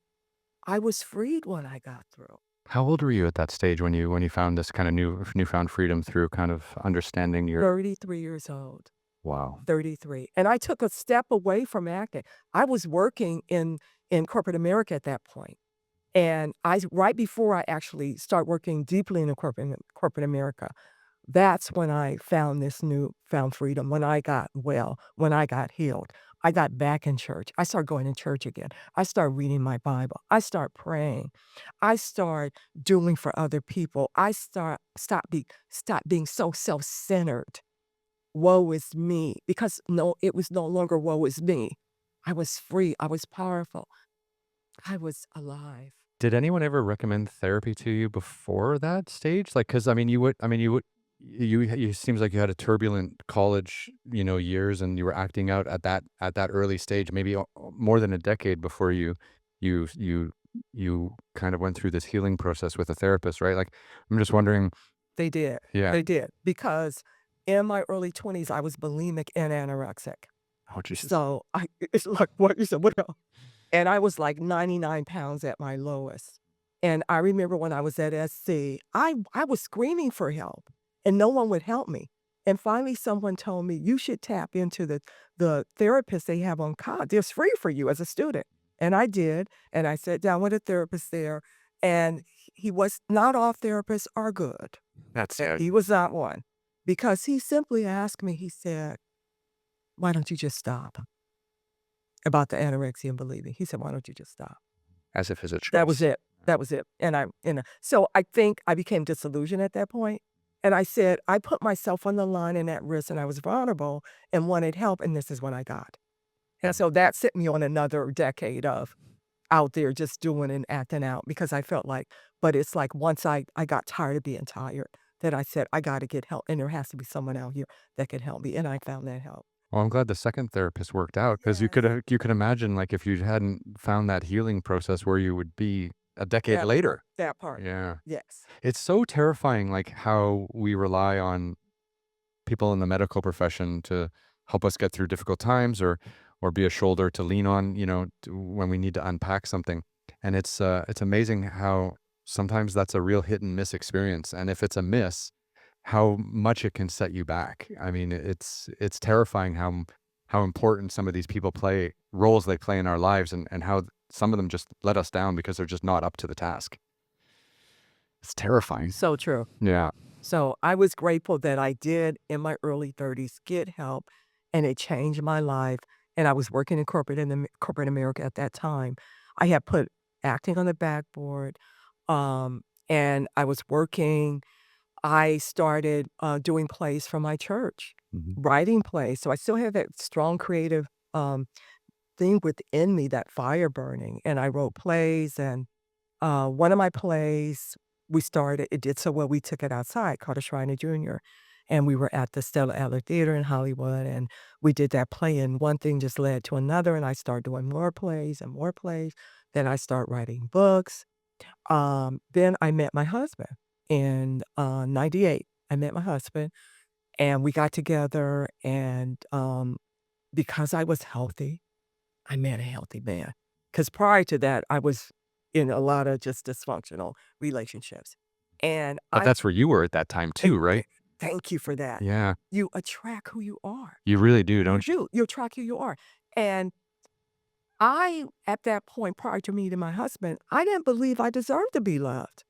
Speaker 2: I was freed when I got through.
Speaker 1: How old were you at that stage when you found this kind of newfound freedom through kind of understanding your
Speaker 2: 33 years old.
Speaker 1: wow.
Speaker 2: 33. And I took a step away from acting. I was working in corporate America at that point. And right before I actually start working deeply in corporate America, that's when I found this found freedom, when I got well, when I got healed. I got back in church. I started going to church again. I started reading my Bible. I start praying. I start doing for other people. I stop being so self-centered. Woe is me, because no, it was no longer woe is me. I was free. I was powerful. I was alive.
Speaker 1: Did anyone ever recommend therapy to you before that stage? Like, because you seems like you had a turbulent college, years, and you were acting out at that early stage, maybe more than a decade before you you you kind of went through this healing process with a therapist, right? Like, I'm just wondering.
Speaker 2: They did.
Speaker 1: Yeah.
Speaker 2: They did. Because in my early 20s, I was bulimic and anorexic.
Speaker 1: Oh, Jesus.
Speaker 2: So it's like what you said, what else? And I was like 99 pounds at my lowest. And I remember when I was at SC, I was screaming for help and no one would help me. And finally someone told me, you should tap into the therapist they have on college. It's free for you as a student. And I did. And I sat down with a therapist there. And he was not all therapists are good.
Speaker 1: That's
Speaker 2: He was not one. Because he simply asked me, he said, why don't you just stop about the anorexia and bulimia? He said, why don't you just stop?
Speaker 1: as if it's a
Speaker 2: That was
Speaker 1: choice.
Speaker 2: it. That was it. So I think I became disillusioned at that point. And I said, I put myself on the line and at risk and I was vulnerable and wanted help. And this is what I got. And so that set me on another decade of out there just doing and acting out because I felt like, but it's like once I got tired of being tired, that I said, I got to get help. And there has to be someone out here that can help me. And I found that help.
Speaker 1: Well, I'm glad the second therapist worked out because
Speaker 2: Yes.
Speaker 1: you could imagine, like, if you hadn't found that healing process where you would be a decade
Speaker 2: That part.
Speaker 1: later.
Speaker 2: That part.
Speaker 1: Yeah.
Speaker 2: Yes.
Speaker 1: It's so terrifying, like, how we rely on people in the medical profession to help us get through difficult times or be a shoulder to lean on, when we need to unpack something. And it's amazing how sometimes that's a real hit and miss experience. And if it's a miss, how much it can set you back. I mean, it's terrifying how important some of these people play roles they play in our lives and how some of them just let us down because they're just not up to the task. It's terrifying.
Speaker 2: So true.
Speaker 1: Yeah.
Speaker 2: So I was grateful that I did in my early 30s get help and it changed my life. And I was working in corporate America at that time. I had put acting on the backboard. And I was working. I started doing plays for my church,
Speaker 1: Mhm.
Speaker 2: writing plays. So I still have that strong creative um, thing within me, that fire burning. And I wrote plays and one of my plays, it did so well, we took it outside, called A Shriner Junior. And we were at the Stella Adler Theater in Hollywood, and we did that play, and one thing just led to another, and I started doing more plays and more plays. Then I start writing books. Then I met my husband in 98. I met my husband, and we got together, and because I was healthy, I met a healthy man. Because prior to that, I was in a lot of just dysfunctional relationships. And
Speaker 1: But that's where you were at that time
Speaker 2: eh,
Speaker 1: too,
Speaker 2: eh,
Speaker 1: right?
Speaker 2: thank you for that.
Speaker 1: Yeah.
Speaker 2: You attract who you are.
Speaker 1: You really do,
Speaker 2: You
Speaker 1: don't you?
Speaker 2: do. You attract who you are. And at that point, prior to meeting my husband, I didn't believe I deserved to be loved.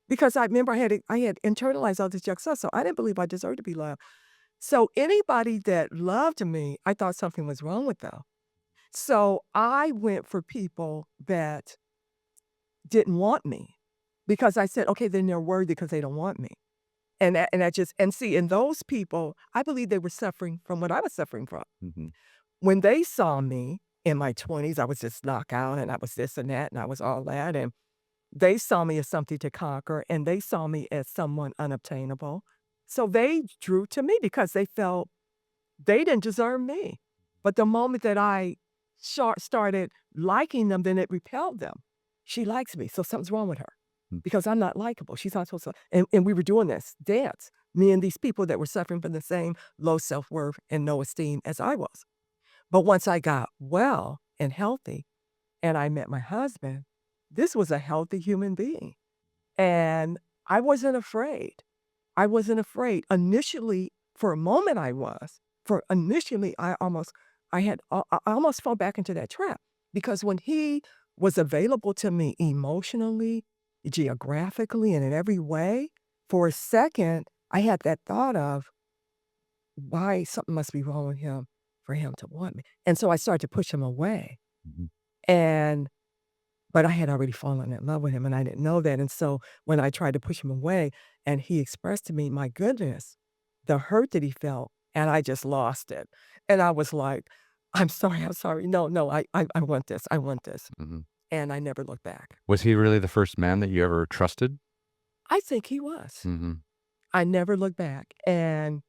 Speaker 2: Because I remember I had internalized all this junk stuff, so I didn't believe I deserved to be loved. So anybody that loved me, I thought something was wrong with them. So I went for people that didn't want me because I said, "Okay, then they're worthy because they don't want me." And see, and those people, I believe they were suffering from what I was suffering from.
Speaker 1: Mhm.
Speaker 2: When they saw me in my 20s, I was just knockout and I was this and that and I was all that. They saw me as something to conquer, and they saw me as someone unobtainable. So they drew to me because they felt they didn't deserve me. But the moment that I started liking them, then it repelled them. She likes me, so something's wrong with her
Speaker 1: Mm.
Speaker 2: because I'm not likable. She's not supposed to. And we were doing this dance, me and these people that were suffering from the same low self worth and no esteem as I was. But once I got well and healthy and I met my husband, this was a healthy human being. And I wasn't afraid. I wasn't afraid. Initially, for a moment I was. For initially, I almost fell back into that trap because when he was available to me emotionally, geographically, and in every way, for a second, I had that thought of why something must be wrong with him for him to want me. And so I started to push him away.
Speaker 1: Mhm.
Speaker 2: And but I had already fallen in love with him, and I didn't know that, and so when I tried to push him away and he expressed to me, my goodness, the hurt that he felt, and I just lost it, and I was like, I'm sorry, no, no, I want this, I want this,"
Speaker 1: Mhm.
Speaker 2: and I never looked back.
Speaker 1: Was he really the first man that you ever trusted?
Speaker 2: I think he was.
Speaker 1: Mhm.
Speaker 2: I never looked back, and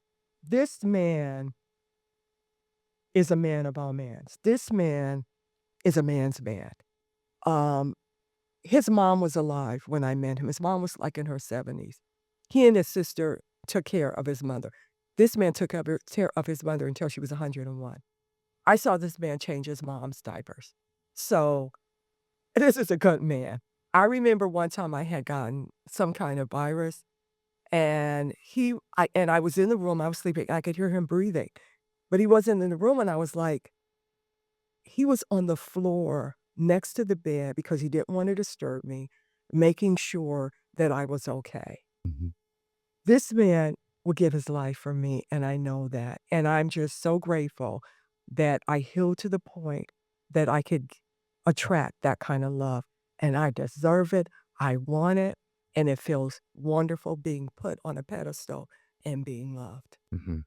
Speaker 2: this man is a man of all mans. This man is a man's man. Um His mom was alive when I met him. His mom was, like, in her 70s. He and his sister took care of his mother. This man took care of his mother until she was 101. I saw this man change his mom's diapers. So, this is a good man. I remember one time I had gotten some kind of virus, and I was in the room, I was sleeping, I could hear him breathing, but he wasn't in the room, and I was like he was on the floor next to the bed because he didn't wanna disturb me, making sure that I was okay.
Speaker 1: Mhm.
Speaker 2: This man would give his life for me, and I know that, and I'm just so grateful that I healed to the point that I could attract that kinda love, and I deserve it, I want it, and it feels wonderful being put on a pedestal and being loved.
Speaker 1: Mhm.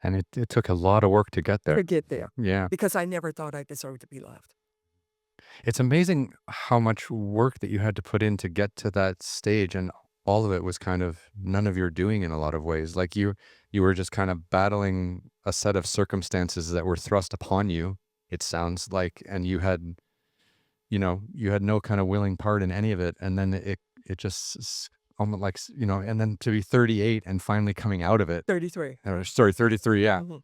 Speaker 1: And it took a lot of work to get there.
Speaker 2: To get there,
Speaker 1: Yeah.
Speaker 2: because I never thought I deserved to be loved.
Speaker 1: It's amazing how much work that you had to put in to get to that stage, and all of it was kind of none of your doing in a lot of ways. Like, you were just kind of battling a set of circumstances that were thrust upon you, it sounds like, and you had no kind of willing part in any of it, and then it just almost like, and then to be 38 and finally coming out of it,
Speaker 2: 33.
Speaker 1: or sorry, 33, yeah.
Speaker 2: Mhm.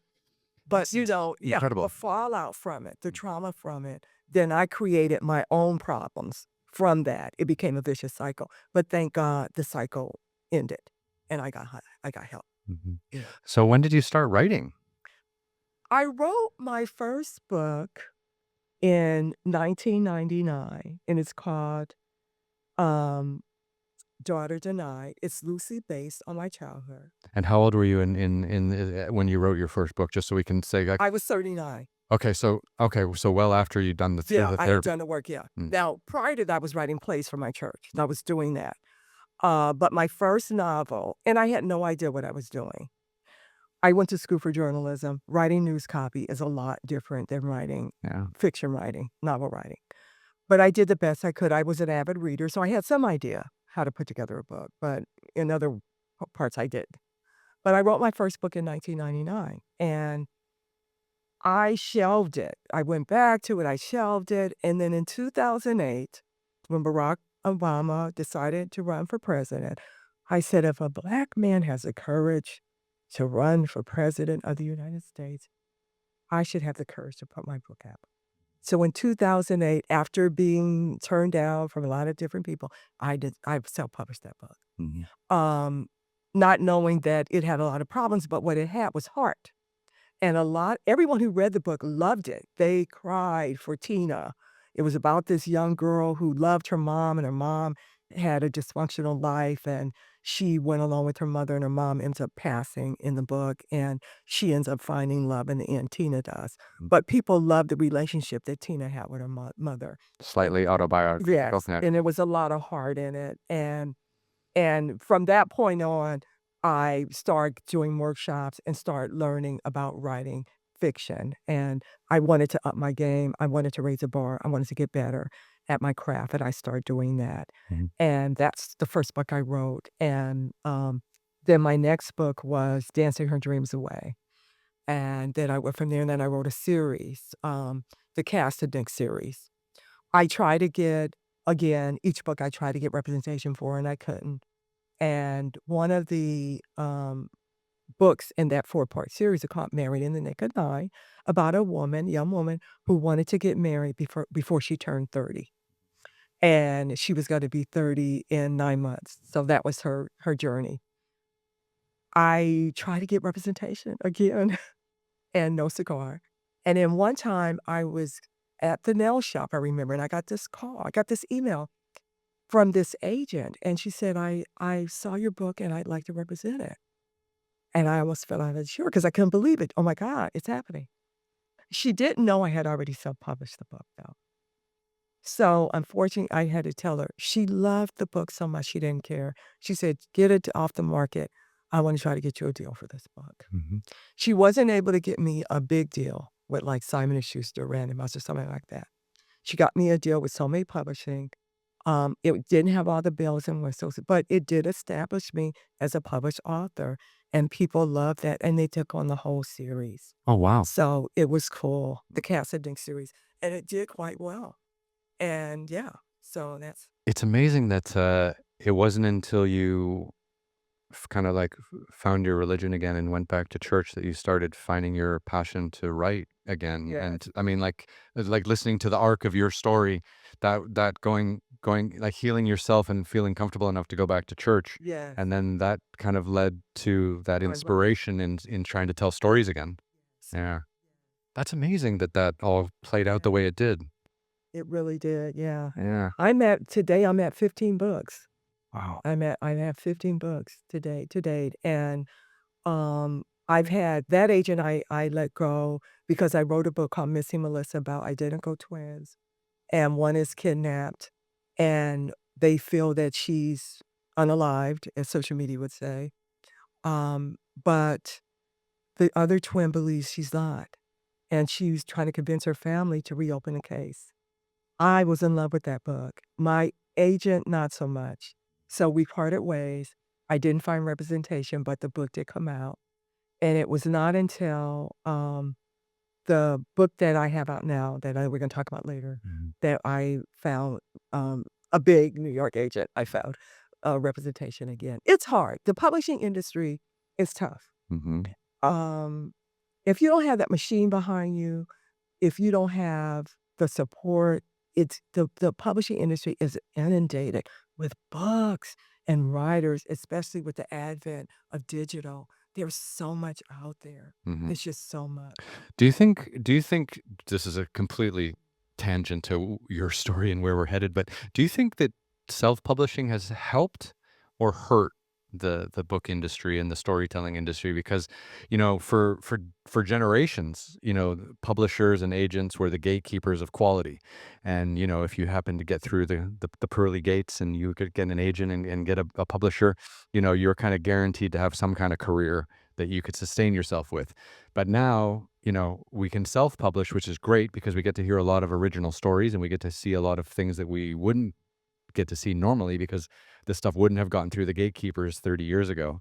Speaker 2: But,
Speaker 1: It's it's
Speaker 2: yeah, the
Speaker 1: incredible.
Speaker 2: fallout from it, the trauma from it, then I created my own problems from that. It became a vicious cycle, but thank God the cycle ended, and I got help.
Speaker 1: Mhm.
Speaker 2: Yeah.
Speaker 1: So when did you start writing?
Speaker 2: I wrote my first book in 1999, and it's called, um, Daughter Denied. It's loosely based on my childhood.
Speaker 1: And how old were you when you wrote your first book? Just so we can say, like,
Speaker 2: I was 39.
Speaker 1: okay, so well after you'd done
Speaker 2: Yeah,
Speaker 1: the
Speaker 2: I had
Speaker 1: therapy.
Speaker 2: done the work, yeah.
Speaker 1: Mm,
Speaker 2: Now, prior to that, I was writing plays for my church, and I was doing that. But my first novel and I had no idea what I was doing. I went to school for journalism. Writing news copy is a lot different than writing
Speaker 1: yeah.
Speaker 2: fiction writing, novel writing. But I did the best I could. I was an avid reader, so I had some idea how to put together a book, but in other parts I did. But I wrote my first book in 1999, and I shelved it. I went back to it, I shelved it, and then in 2008, when Barack Obama decided to run for president, I said, "If a black man has the courage to run for president of the United States, I should have the courage to put my book out." So in 2008, after being turned down from a lot of different people, I self-published that book.
Speaker 1: Mhm.
Speaker 2: Um, Not knowing that it had a lot of problems, but what it had was heart. And everyone who read the book loved it. They cried for Tina. It was about this young girl who loved her mom, and her mom had a dysfunctional life, and she went along with her mother, and her mom ends up passing in the book, and she ends up finding love in the end, Tina does.
Speaker 1: Mm.
Speaker 2: But people loved the relationship that Tina had with her mother.
Speaker 1: Slightly autobiographical,
Speaker 2: Yes,
Speaker 1: yeah.
Speaker 2: and there was a lot of heart in it, and from that point on, I started doing workshops and started learning about writing fiction, and I wanted to up my game, I wanted to raise the bar, I wanted to get better, at my craft, and I started doing that.
Speaker 1: Mhm.
Speaker 2: And that's the first book I wrote, and, then my next book was Dancing Her Dreams Away, and then I went from there, and then I wrote a series, the Cast and Nick series. I try to get again, each book I try to get representation for, and I couldn't. And one of the, books in that four-part series are called Married in the Nick of Nine, about a woman, young woman, who wanted to get married before she turned 30, and she was gonna be 30 in 9 months, so that was her journey. I try to get representation again, and no cigar. And then one time, I was at the nail shop, I remember, and I got this email from this agent, and she said, "I saw your book, and I'd like to represent it." And I almost fell out of the chair because I couldn't believe it. "Oh my god, it's happening." She didn't know I had already self-published the book, though. So, unfortunately, I had to tell her. She loved the book so much, she didn't care. She said, "Get it off the market. I wanna try to get you a deal for this book."
Speaker 1: Mhm.
Speaker 2: She wasn't able to get me a big deal with, like, Simon& and Schuster, Random House, or something like that. She got me a deal with Soleil Publishing. It didn't have all the bells and whistles, but it did establish me as a published author, and people loved that, and they took on the whole series.
Speaker 1: Oh, wow.
Speaker 2: So, it was cool, the Cassidy series, and it did quite well. And yeah, so that's
Speaker 1: It's amazing that, it wasn't until you kinda, like, found your religion again and went back to church that you started finding your passion to write again, and,
Speaker 2: yes,
Speaker 1: I mean, like, listening to the arc of your story, that going like, healing yourself and feeling comfortable enough to go back to church,
Speaker 2: yes.
Speaker 1: and then that kind of led to that
Speaker 2: I love it.
Speaker 1: inspiration in trying to tell stories again.
Speaker 2: Yes,
Speaker 1: Yeah. That's amazing that that all played out the
Speaker 2: yeah,
Speaker 1: way it did.
Speaker 2: it really did, yeah.
Speaker 1: Yeah.
Speaker 2: I'm at 15 books.
Speaker 1: Wow.
Speaker 2: I have 15 books to date, and, I've had that agent I let go because I wrote a book called Missing Melissa about identical twins, and one is kidnapped, and they feel that she's unalived, as social media would say, but the other twin believes she's not, and she's trying to convince her family to reopen the case. I was in love with that book. My agent, not so much. So we parted ways. I didn't find representation, but the book did come out. And it was not until the book that I have out now we're going to talk about later
Speaker 1: Mhm.
Speaker 2: that I found a big New York agent. I found representation again. It's hard. The publishing industry is tough.
Speaker 1: Mhm.
Speaker 2: Um, if you don't have that machine behind you, if you don't have the support, it's the publishing industry is inundated with books and writers, especially with the advent of digital. There's so much out there.
Speaker 1: Mhm.
Speaker 2: It's just so much.
Speaker 1: Do you think this is a completely tangent to your story and where we're headed, but do you think that self-publishing has helped or hurt the book industry and the storytelling industry? Because, for generations, publishers and agents were the gatekeepers of quality. And, if you happen to get through the pearly gates and you could get an agent and get a publisher, you're kind of guaranteed to have some kind of career that you could sustain yourself with. But now, we can self-publish, which is great because we get to hear a lot of original stories and we get to see a lot of things that we wouldn't get to see normally because this stuff wouldn't have gotten through the gatekeepers 30 years ago.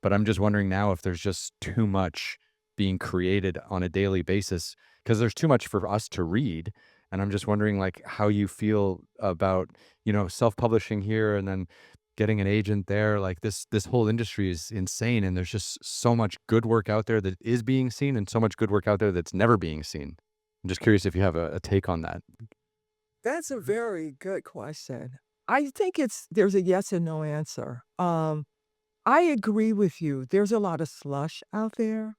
Speaker 1: But I'm just wondering now if there's just too much being created on a daily basis because there's too much for us to read. And I'm just wondering like how you feel about, self-publishing here and then getting an agent there. Like this whole industry is insane and there's just so much good work out there that is being seen and so much good work out there that's never being seen. I'm just curious if you have a take on that.
Speaker 2: That's a very good question. I think there's a yes and no answer. I agree with you. There's a lot of slush out there.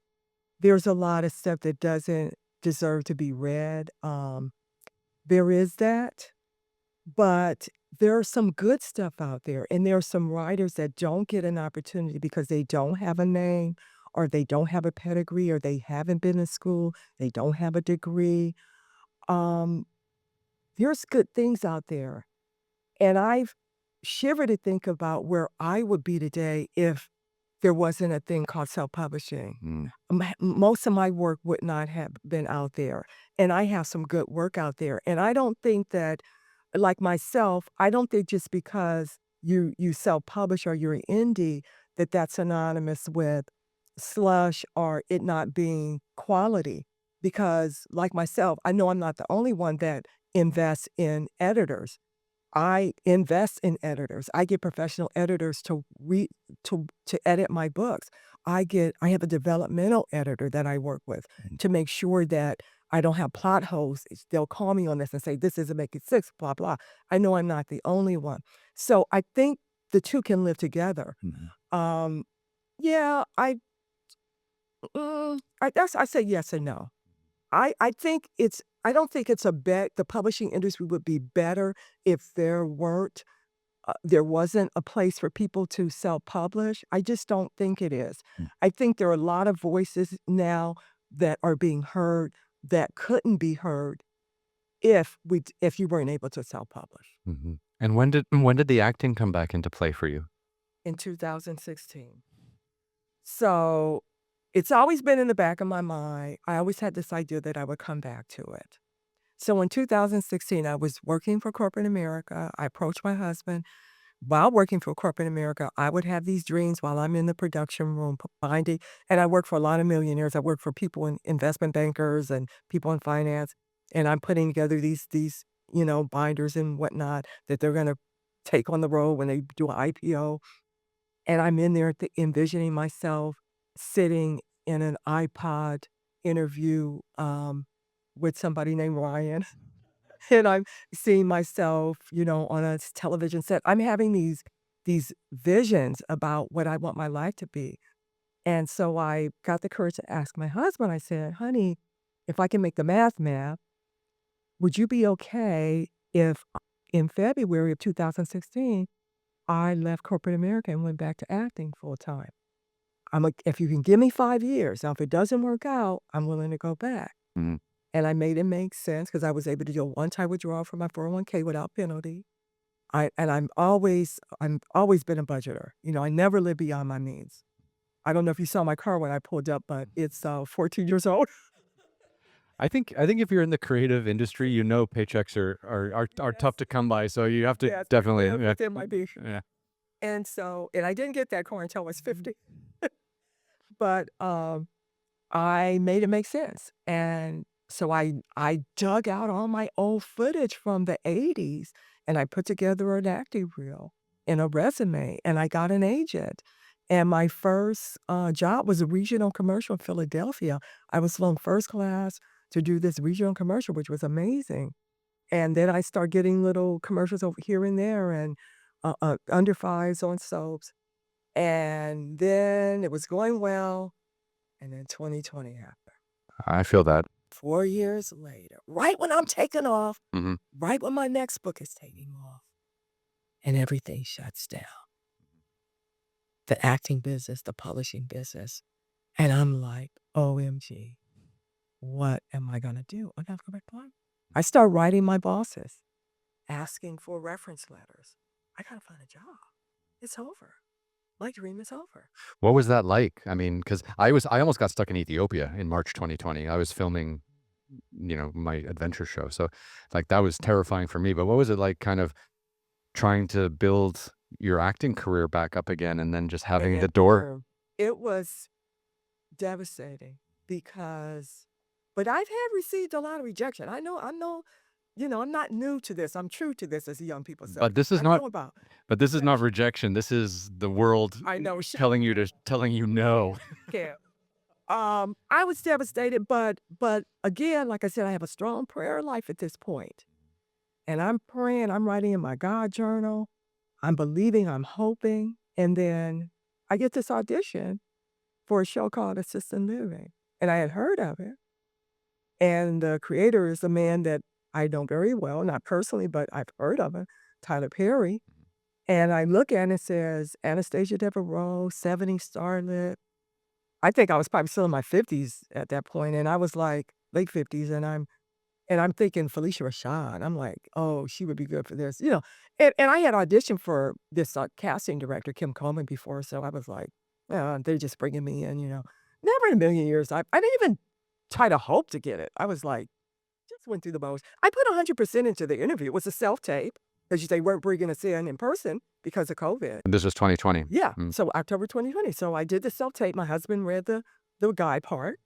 Speaker 2: There's a lot of stuff that doesn't deserve to be read. There is that. But there's some good stuff out there, and there are some writers that don't get an opportunity because they don't have a name, or they don't have a pedigree, or they haven't been in school, they don't have a degree. Um, there's good things out there, and I've shivered to think about where I would be today if there wasn't a thing called self-publishing.
Speaker 1: Mm,
Speaker 2: Most of my work would not have been out there, and I have some good work out there, and I don't think that like myself, I don't think just because you self-publish or you're indie that that's synonymous with slush or it not being quality. Because like myself, I know I'm not the only one that invests in editors. I invest in editors. I get professional editors to read to edit my books. I have a developmental editor that I work with to make sure that I don't have plot holes. They'll call me on this and say, "This isn't making sense, blah, blah." I know I'm not the only one. So I think the 2 can live together.
Speaker 1: Mhm.
Speaker 2: Um, yeah, I say yes and no. I don't think it's a bet the publishing industry would be better if there wasn't a place for people to self-publish. I just don't think it is.
Speaker 1: Mm.
Speaker 2: I think there are a lot of voices now that are being heard that couldn't be heard if you weren't able to self-publish.
Speaker 1: Mhm. And when did the acting come back into play for you?
Speaker 2: In 2016. So, it's always been in the back of my mind. I always had this idea that I would come back to it. So in 2016, I was working for corporate America. I approached my husband. While working for corporate America, I would have these dreams while I'm in the production room finding, and I work for a lot of millionaires. I work for people in investment bankers and people in finance, and I'm putting together these binders and whatnot that they're gonna take on the road when they do an IPO. And I'm in there envisioning myself sitting in an iPod interview with somebody named Ryan. And I'm seeing myself on a television set. I'm having these visions about what I want my life to be. And so I got the courage to ask my husband, I said, "Honey, if I can make the math, would you be okay if in February of 2016, I left corporate America and went back to acting full time? I'm like, if you can give me 5 years, now if it doesn't work out, I'm willing to go back."
Speaker 1: Mhm.
Speaker 2: And I made it make sense because I was able to do a one-time withdrawal from my 401(k) without penalty. I'm always been a budgeter. I never live beyond my means. I don't know if you saw my car when I pulled up, but it's 14 years old.
Speaker 1: I think if you're in the creative industry, paychecks are tough
Speaker 2: Yes,
Speaker 1: to come by, so you have to
Speaker 2: yes,
Speaker 1: definitely, yeah.
Speaker 2: within my being.
Speaker 1: Yeah.
Speaker 2: And I didn't get that car until I was 50, but I made it make sense, and so I dug out all my old footage from the '80s, and I put together an acting reel and a resume, and I got an agent, and my first, job was a regional commercial in Philadelphia. I was flown first class to do this regional commercial, which was amazing, and then I start getting little commercials over here and there and, under fives on soaps, and then it was going well, and then 2020 happened.
Speaker 1: I feel that.
Speaker 2: 4 years later, right when I'm taking off,
Speaker 1: Mhm.
Speaker 2: right when my next book is taking off, and everything shuts down. The acting business, the publishing business, and I'm like, "OMG, what am I gonna do? I'm not gonna apply." I start writing my bosses, asking for reference letters. I gotta find a job. It's over. My dream is over.
Speaker 1: What was that like? I mean, because I almost got stuck in Ethiopia in March 2020. I was filming, my adventure show, so, like, that was terrifying for me, but what was it like kind of trying to build your acting career back up again and then just
Speaker 2: And
Speaker 1: having the
Speaker 2: it
Speaker 1: door.
Speaker 2: it was devastating because but I've had received a lot of rejection. I know, I'm not new to this. I'm true to this, as the young people say.
Speaker 1: But this is
Speaker 2: I
Speaker 1: not
Speaker 2: know about
Speaker 1: but this is not
Speaker 2: rejection.
Speaker 1: rejection, this is the world
Speaker 2: I know, shut
Speaker 1: telling you no.
Speaker 2: can't, can't. I was devastated, but again, like I said, I have a strong prayer life at this point. And I'm praying, I'm writing in my God journal. I'm believing, I'm hoping. And then I get this audition for a show called Assisted Living. And I had heard of it. And the creator is a man that I know very well, not personally, but I've heard of him, Tyler Perry. And I look at it and it says Anastasia Devereaux, 70 starlet. I think I was probably still in my 50s at that point, and I was like late 50s, and I'm thinking Felicia Rashad. I'm like, oh, she would be good for this. And I had auditioned for this casting director, Kim Coleman, before, so I was like, they're just bringing me in. Never in a million years. I didn't even try to hope to get it. I was like, Just went through the motions. I put 100% into the interview. It was a self-tape because they weren't bringing us in person because of COVID.
Speaker 1: And this was 2020.
Speaker 2: Yeah,
Speaker 1: Mm.
Speaker 2: so October 2020. So I did the self-tape. My husband read the guy part,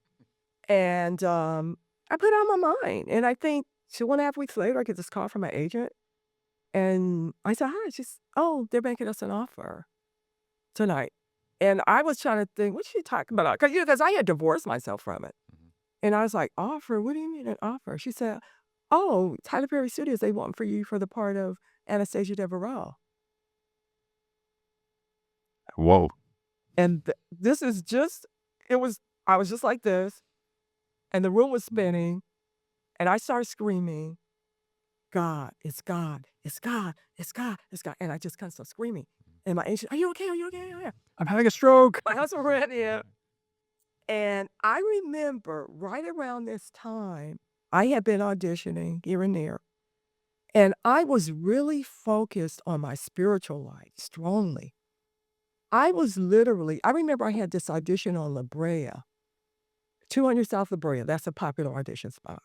Speaker 2: and, I put it on my mind, and I think 2.5 weeks later, I get this call from my agent, and I said, "Hi." She's, "Oh, they're making us an offer tonight." And I was trying to think, "What she talking about?" 'Cause I had divorced myself from it.
Speaker 1: Mhm.
Speaker 2: And I was like, "Offer? What do you mean an offer?" She said, "Oh, Tyler Perry Studios, they want for you for the part of Anastasia Devereaux."
Speaker 1: Whoa.
Speaker 2: And this is just it was I was just like this, and the room was spinning, and I started screaming, "God, it's God, it's God, it's God, it's God." And I just kinda started screaming. And my agent, "Are you okay? Are you okay? Are you okay?"
Speaker 1: I'm having a stroke.
Speaker 2: My husband ran in, and I remember right around this time, I had been auditioning here and there. And I was really focused on my spiritual life strongly. I was literally I remember I had this audition on La Brea, 200 South La Brea, that's a popular audition spot.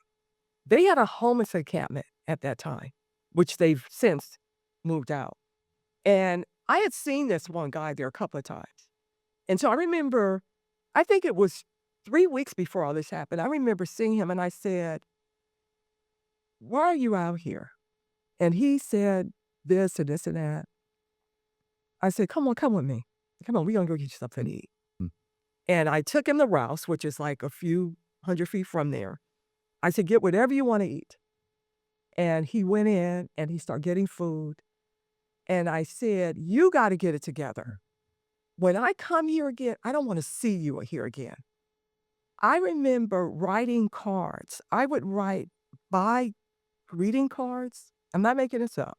Speaker 2: They had a homeless encampment at that time, which they've since moved out. And I had seen this one guy there a couple of times. And so I remember, I think it was 3 weeks before all this happened, I remember seeing him and I said, "Why are you out here?" And he said this and this and that. I said, "Come on, come with me. Come on, we gonna go get you something to eat."
Speaker 1: Mm.
Speaker 2: And I took him to Rouse, which is like a few 100 feet from there. I said, "Get whatever you wanna eat." And he went in and he started getting food. And I said, "You gotta get it together. When I come here again, I don't wanna see you here again." I remember writing cards. I would buy greeting cards. I'm not making this up.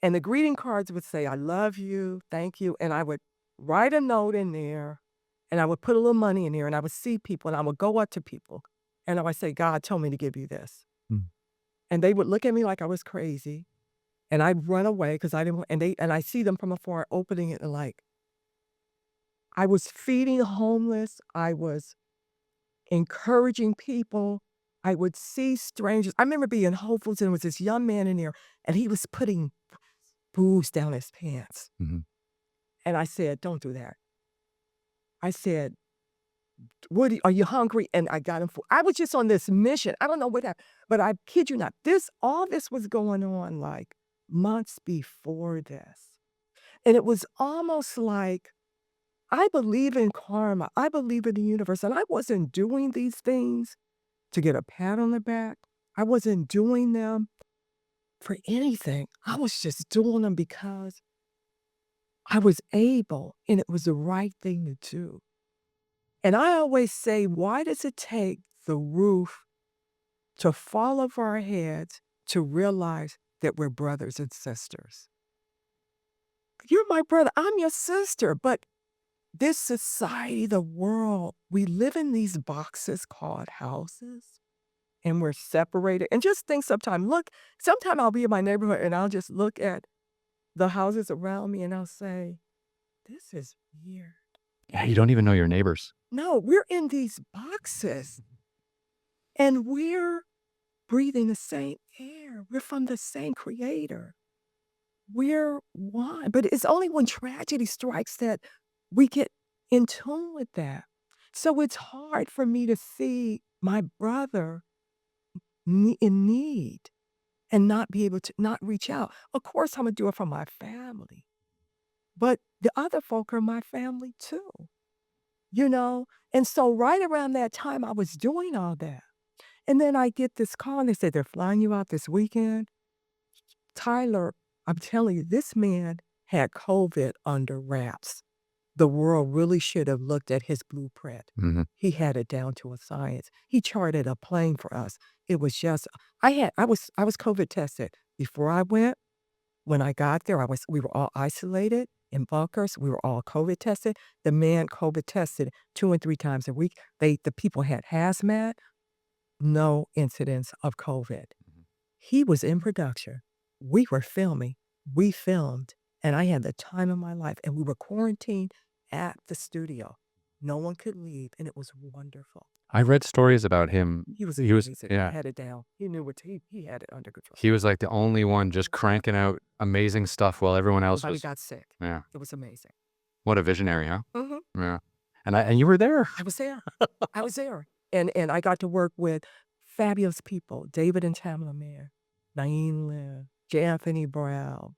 Speaker 2: And the greeting cards would say, "I love you, thank you," and I would write a note in there, and I would put a little money in there, and I would see people, and I would go up to people, and I would say, "God told me to give you this."
Speaker 1: Mm.
Speaker 2: And they would look at me like I was crazy, and I'd run away because I didn't want and I see them from afar opening it and like I was feeding the homeless, I was encouraging people, I would see strangers. I remember being in Whole Foods, and there was this young man in there, and he was putting booze down his pants.
Speaker 1: Mhm.
Speaker 2: And I said, "Don't do that." I said, "What are you hungry?" And I got him food. I was just on this mission. I don't know what happened, but I kid you not, all this was going on like months before this. And it was almost like I believe in karma. I believe in the universe. And I wasn't doing these things to get a pat on the back. I wasn't doing them for anything. I was just doing them because I was able and it was the right thing to do. And I always say, why does it take the roof to fall over our heads to realize that we're brothers and sisters? You're my brother, I'm your sister. But this society, the world, we live in these boxes called houses and we're separated. And just think sometime I'll be in my neighborhood and I'll just look at the houses around me and I'll say, this is weird.
Speaker 1: Yeah, you don't even know your neighbors.
Speaker 2: No, we're in these boxes and we're breathing the same air. We're from the same creator. We're one. But it's only when tragedy strikes that we get in tune with that. So it's hard for me to see my brother in need and not be able to not reach out. Of course, I'm gonna do it for my family, but the other folk are my family too, you know? And so right around that time, I was doing all that. And then I get this call and they say, they're flying you out this weekend. Tyler, I'm telling you, this man had COVID under wraps. The world really should have looked at his blueprint.
Speaker 1: Mhm.
Speaker 2: He had it down to a science. He charted a plane for us. It was just I was COVID tested. Before I went, when I got there, we were all isolated in bunkers. We were all COVID tested. The man COVID tested 2 and 3 times a week. The people had hazmat, no incidents of COVID.
Speaker 1: Mhm.
Speaker 2: He was in production. We were filming. We filmed, and I had the time of my life, and we were quarantined at the studio. No one could leave, and it was wonderful.
Speaker 1: I read stories about him.
Speaker 2: He was
Speaker 1: He was
Speaker 2: amazing. He
Speaker 1: yeah,
Speaker 2: had it down. He knew what he had it under control.
Speaker 1: he was, like, the only one just
Speaker 2: Mhm.
Speaker 1: cranking out amazing stuff while everyone else
Speaker 2: Nobody
Speaker 1: was
Speaker 2: got sick.
Speaker 1: yeah.
Speaker 2: It was amazing.
Speaker 1: What a visionary, huh?
Speaker 2: Mhm.
Speaker 1: Yeah. And you were there.
Speaker 2: I was there. I was there. And I got to work with fabulous people, David and Tamla Mann, Naeem Lynn, J. Anthony Brown,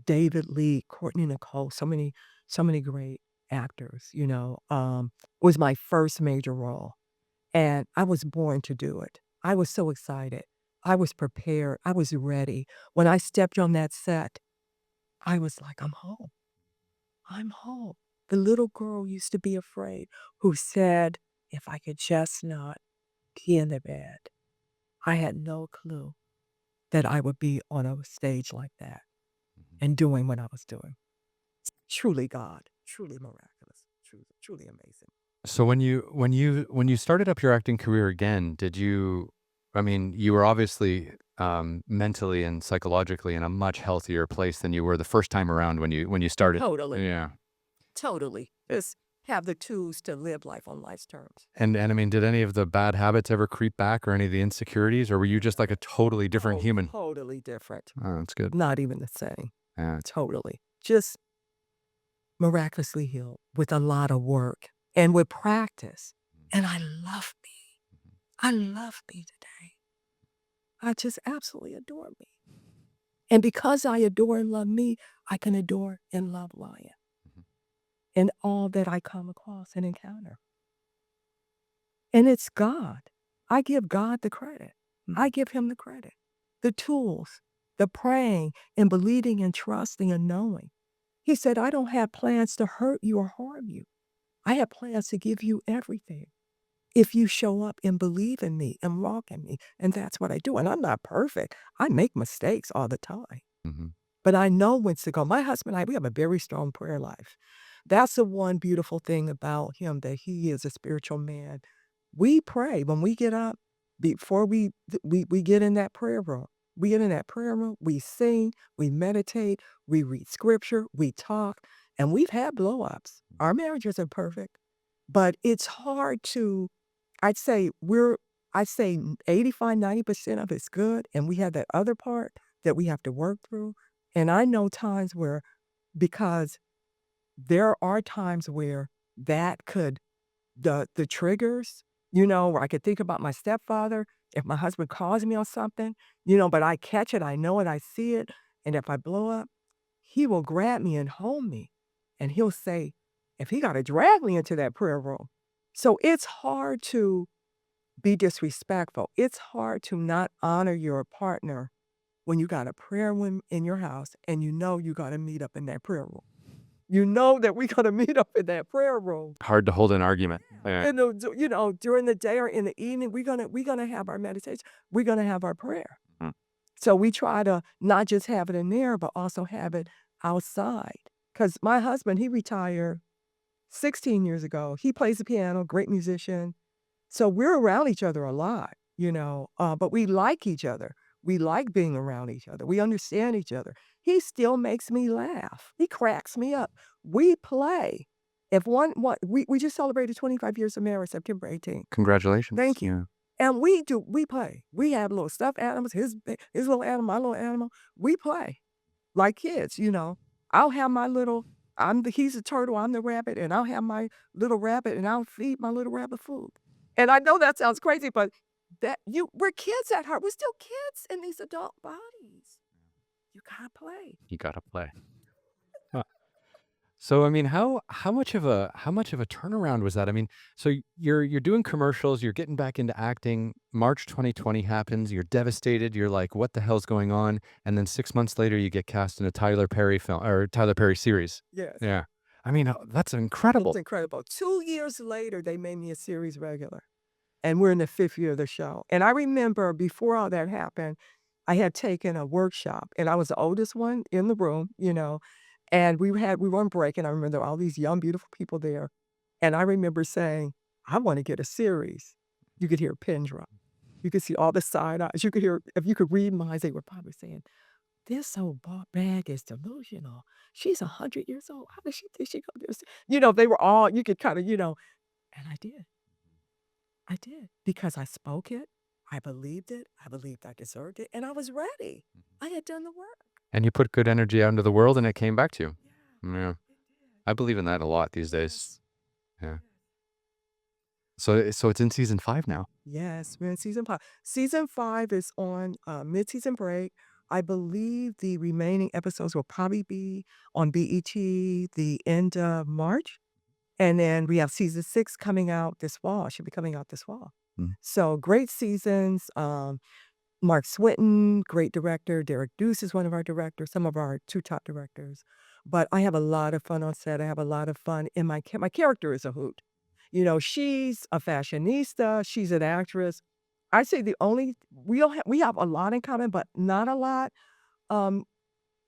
Speaker 2: David Lee, Courtney Nicole, so many great actors, you know. It was my first major role, and I was born to do it. I was so excited. I was prepared. I was ready. When I stepped on that set, I was like, I'm home. I'm home. The little girl used to be afraid who said, if I could just not be in the bed. I had no clue that I would be on a stage like that
Speaker 1: Mhm.
Speaker 2: and doing what I was doing. Truly God, truly miraculous, truly amazing.
Speaker 1: So when you started up your acting career again, did you I mean, you were obviously, mentally and psychologically in a much healthier place than you were the first time around when you started.
Speaker 2: Totally,
Speaker 1: Yeah.
Speaker 2: totally. Just have the tools to live life on life's terms.
Speaker 1: And I mean, did any of the bad habits ever creep back or any of the insecurities, or were you just like a totally different
Speaker 2: Oh,
Speaker 1: human?
Speaker 2: totally different.
Speaker 1: Oh, that's good.
Speaker 2: Not even the same.
Speaker 1: Yeah.
Speaker 2: Totally. Just miraculously healed with a lot of work and with practice. And I love me. I love me today. I just absolutely adore me. And because I adore and love me, I can adore and love Lion
Speaker 1: Mhm.
Speaker 2: and all that I come across and encounter. And it's God. I give God the credit. I give him the credit. The tools, the praying and believing and trusting and knowing. He said, I don't have plans to hurt you or harm you. I have plans to give you everything if you show up and believe in me and walk in me. And that's what I do. And I'm not perfect. I make mistakes all the time.
Speaker 1: Mhm.
Speaker 2: But I know when to go. My husband and I, we have a very strong prayer life. That's the one beautiful thing about him, that he is a spiritual man. We pray when we get up, before we get in that prayer room. We get in that prayer room, we sing, we meditate, we read scripture, we talk, and we've had blow ups. Our marriage isn't perfect, but it's hard to, I'd say we're, I'd say 85, 90% of it's good. And we have that other part that we have to work through. And I know times where, because there are times where that could, the triggers, you know, where I could think about my stepfather, if my husband calls me on something, you know, but I catch it, I know it, I see it, and if I blow up, he will grab me and hold me, and he'll say, if he gotta drag me into that prayer room. So it's hard to be disrespectful. It's hard to not honor your partner when you got a prayer room in your house and you know you gotta meet up in that prayer room. You know that we gotta meet up in that prayer room.
Speaker 1: Hard to hold an argument. Yeah.
Speaker 2: And, you know, during the day or in the evening, we're gonna have our meditation. We're gonna have our prayer.
Speaker 1: Mm.
Speaker 2: So we try to not just have it in there, but also have it outside. Cause my husband, he retired 16 years ago. He plays the piano, great musician. So we're around each other a lot, you know, but we like each other. We like being around each other. We understand each other. He still makes me laugh. He cracks me up. We play. If we just celebrated 25 years of marriage, September 18th.
Speaker 1: Congratulations.
Speaker 2: Thank you.
Speaker 1: Yeah.
Speaker 2: And we play. We have little stuffed animals, his little animal, my little animal. We play like kids, you know. I'll have my little, he's a turtle, I'm the rabbit, and I'll have my little rabbit and I'll feed my little rabbit food. And I know that sounds crazy, but we're kids at heart. We're still kids in these adult bodies. You gotta play.
Speaker 1: You gotta play. Huh. So, I mean, how much of a turnaround was that? I mean, so you're doing commercials, you're getting back into acting. March 2020 happens, you're devastated. You're like, "What the hell's going on?" And then 6 months later, you get cast in a Tyler Perry film or Tyler Perry series.
Speaker 2: Yes.
Speaker 1: Yeah. I mean, that's
Speaker 2: It's
Speaker 1: incredible.
Speaker 2: incredible. 2 years later, they made me a series regular. And we're in the 5th year of the show. And I remember before all that happened, I had taken a workshop, and I was the oldest one in the room, you know, and we were on break, and I remember there were all these young, beautiful people there. And I remember saying, I want to get a series. You could hear a pin drop. You could see all the side eyes. You could hear, if you could read minds, they were probably saying, this old bag is delusional. She's 100 years old. How does she think she gonna do this? You know, they were all, you could kind of, you know, and I did. I did because I spoke it. I believed it. I believed I deserved it, and I was ready.
Speaker 1: Mhm.
Speaker 2: I had done the work.
Speaker 1: And you put good energy out into the world and it came back to you.
Speaker 2: Yeah,
Speaker 1: Yeah.
Speaker 2: it did.
Speaker 1: I believe in that a lot these days.
Speaker 2: Yes,
Speaker 1: Yeah.
Speaker 2: yes.
Speaker 1: So it's in season 5 now.
Speaker 2: Yes, we're in season 5. Season 5 is on, mid-season break. I believe the remaining episodes will probably be on BET the end of March, and then we have season 6 coming out this fall. Should be coming out this fall.
Speaker 1: Mm.
Speaker 2: So, great seasons, Mark Swinton, great director. Derek Deuce is one of our directors, some of our 2 top directors. But I have a lot of fun on set. I have a lot of fun in my character is a hoot. You know, she's a fashionista, she's an actress. I say the only we have a lot in common, but not a lot. Um,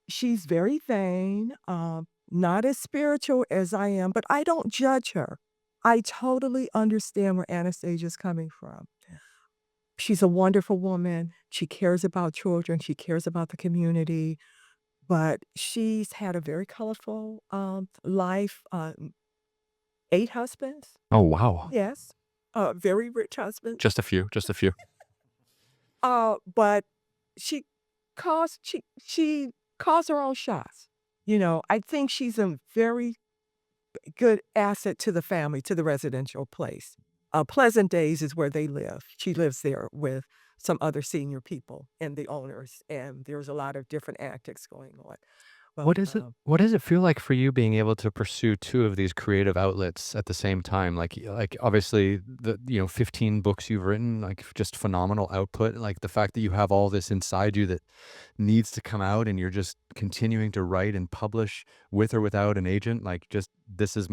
Speaker 2: she's very vain, not as spiritual as I am, but I don't judge her. I totally understand where Anastasia's coming from. She's a wonderful woman. She cares about children. She cares about the community, but she's had a very colorful, life, 8 husbands.
Speaker 1: Oh, wow.
Speaker 2: Yes. Very rich husbands.
Speaker 1: Just a few, just a few.
Speaker 2: But she she calls her own shots. You know, I think she's a very good asset to the family, to the residential place. Pleasant Days is where they live. She lives there with some other senior people and the owners, and there's a lot of different antics going on. But,
Speaker 1: What does it feel like for you being able to pursue 2 of these creative outlets at the same time? Like, obviously, 15 books you've written, like, just phenomenal output, like, the fact that you have all this inside you that needs to come out and you're just continuing to write and publish with or without an agent, like, just, this is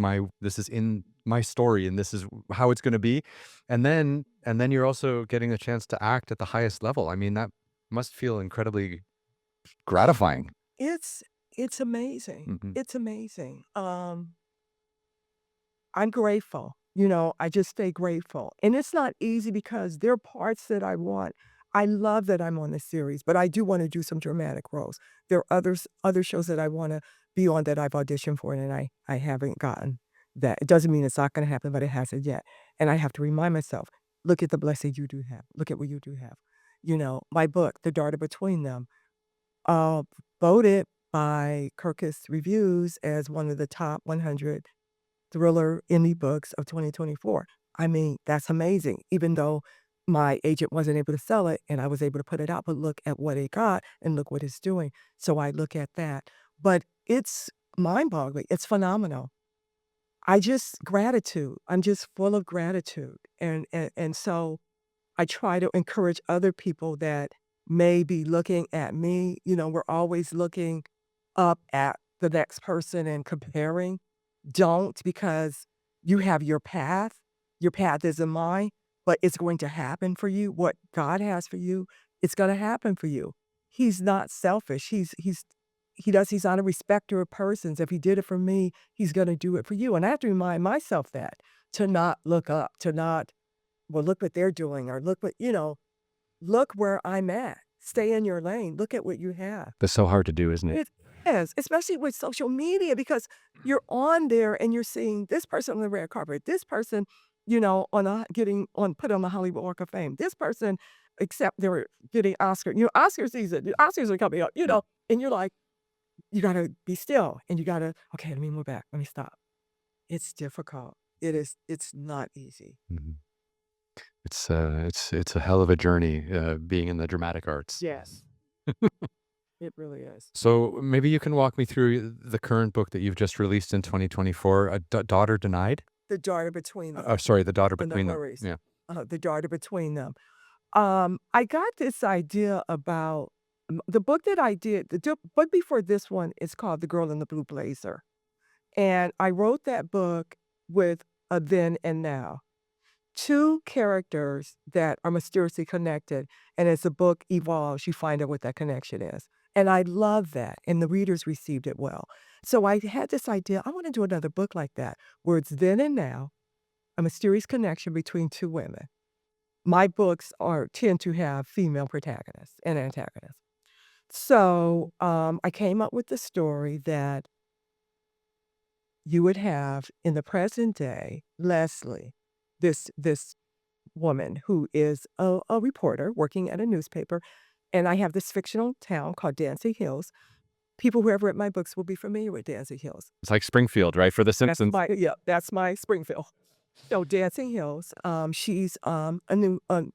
Speaker 1: in my story, and this is how it's gonna be, and then you're also getting a chance to act at the highest level. I mean, that must feel incredibly gratifying.
Speaker 2: it's it's amazing.
Speaker 1: Mhm.
Speaker 2: It's amazing. I'm grateful. You know, I just stay grateful. And it's not easy because there are parts that I want. I love that I'm on this series, but I do want to do some dramatic roles. There are other shows that I want to be on that I've auditioned for and I haven't gotten that. It doesn't mean it's not going to happen, but it hasn't yet. And I have to remind myself, look at the blessing you do have. Look at what you do have. You know, my book, The Daughter Between Them, uh, voted by Kirkus Reviews as one of the top 100 thriller indie books of 2024. I mean, that's amazing, even though my agent wasn't able to sell it and I was able to put it out, but look at what it got and look what it's doing. So I look at that. But it's mind-boggling. It's phenomenal. I just gratitude. I'm just full of gratitude. And so I try to encourage other people that may be looking at me. You know, we're always looking up at the next person and comparing. Don't, because you have your path. Your path isn't mine, but it's going to happen for you. What God has for you, it's going to happen for you. He's not selfish. He's not a respecter of persons. If he did it for me, he's going to do it for you. And I have to remind myself that to not look up, to not, well, look what they're doing, or look what, look where I'm at. Stay in your lane. Look at what you have.
Speaker 1: That's so hard to do, isn't it?
Speaker 2: It is, especially with social media because you're on there and you're seeing this person on the red carpet, this person, on a getting on put on the Hollywood Walk of Fame, this person, except they were getting Oscar. Oscar season, the Oscars are coming up, and you're like, you gotta be still and you gotta, okay, let me move back, let me stop. It's difficult. It's not easy.
Speaker 1: Mhm. It's a hell of a journey, being in the dramatic arts.
Speaker 2: Yes, it really is.
Speaker 1: So maybe you can walk me through the current book that you've just released in 2024, A Daughter Denied?
Speaker 2: The daughter between them
Speaker 1: Sorry, The Daughter
Speaker 2: and the
Speaker 1: Between Them.
Speaker 2: hurries.
Speaker 1: Yeah.
Speaker 2: The daughter between them. I got this idea about the book that I did. The book before this one is called The Girl in the Blue Blazer, and I wrote that book with a then and now. Two characters that are mysteriously connected, and as the book evolves, you find out what that connection is. And I love that, and the readers received it well. So I had this idea, I want to do another book like that, where it's then and now, a mysterious connection between two women. My books are tend to have female protagonists and antagonists. So, I came up with the story that you would have in the present day, Leslie, this woman who is a reporter working at a newspaper, and I have this fictional town called Dancing Hills. People who have read my books will be familiar with Dancing Hills.
Speaker 1: It's like Springfield, right, for The
Speaker 2: That's
Speaker 1: Simpsons.
Speaker 2: my yeah, that's my Springfield. So Dancing Hills, she's a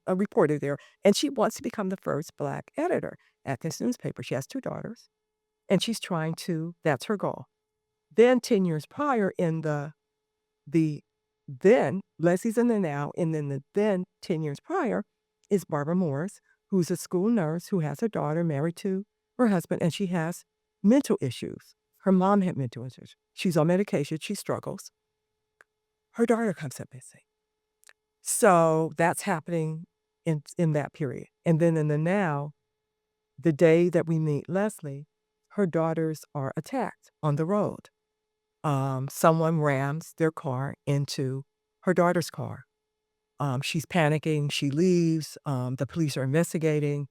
Speaker 2: reporter there, and she wants to become the first black editor at this newspaper. She has 2 daughters, and she's trying to that's her goal. Then 10 years prior in the then Leslie's in the now, and then the then 10 years prior is Barbara Morris, who's a school nurse who has a daughter married to her husband, and she has mental issues. Her mom had mental issues. She's on medication, she struggles. Her daughter comes up missing. So that's happening in that period. And then in the now, the day that we meet Leslie, her daughters are attacked on the road. Someone rams their car into her daughter's car. She's panicking. She leaves. The police are investigating.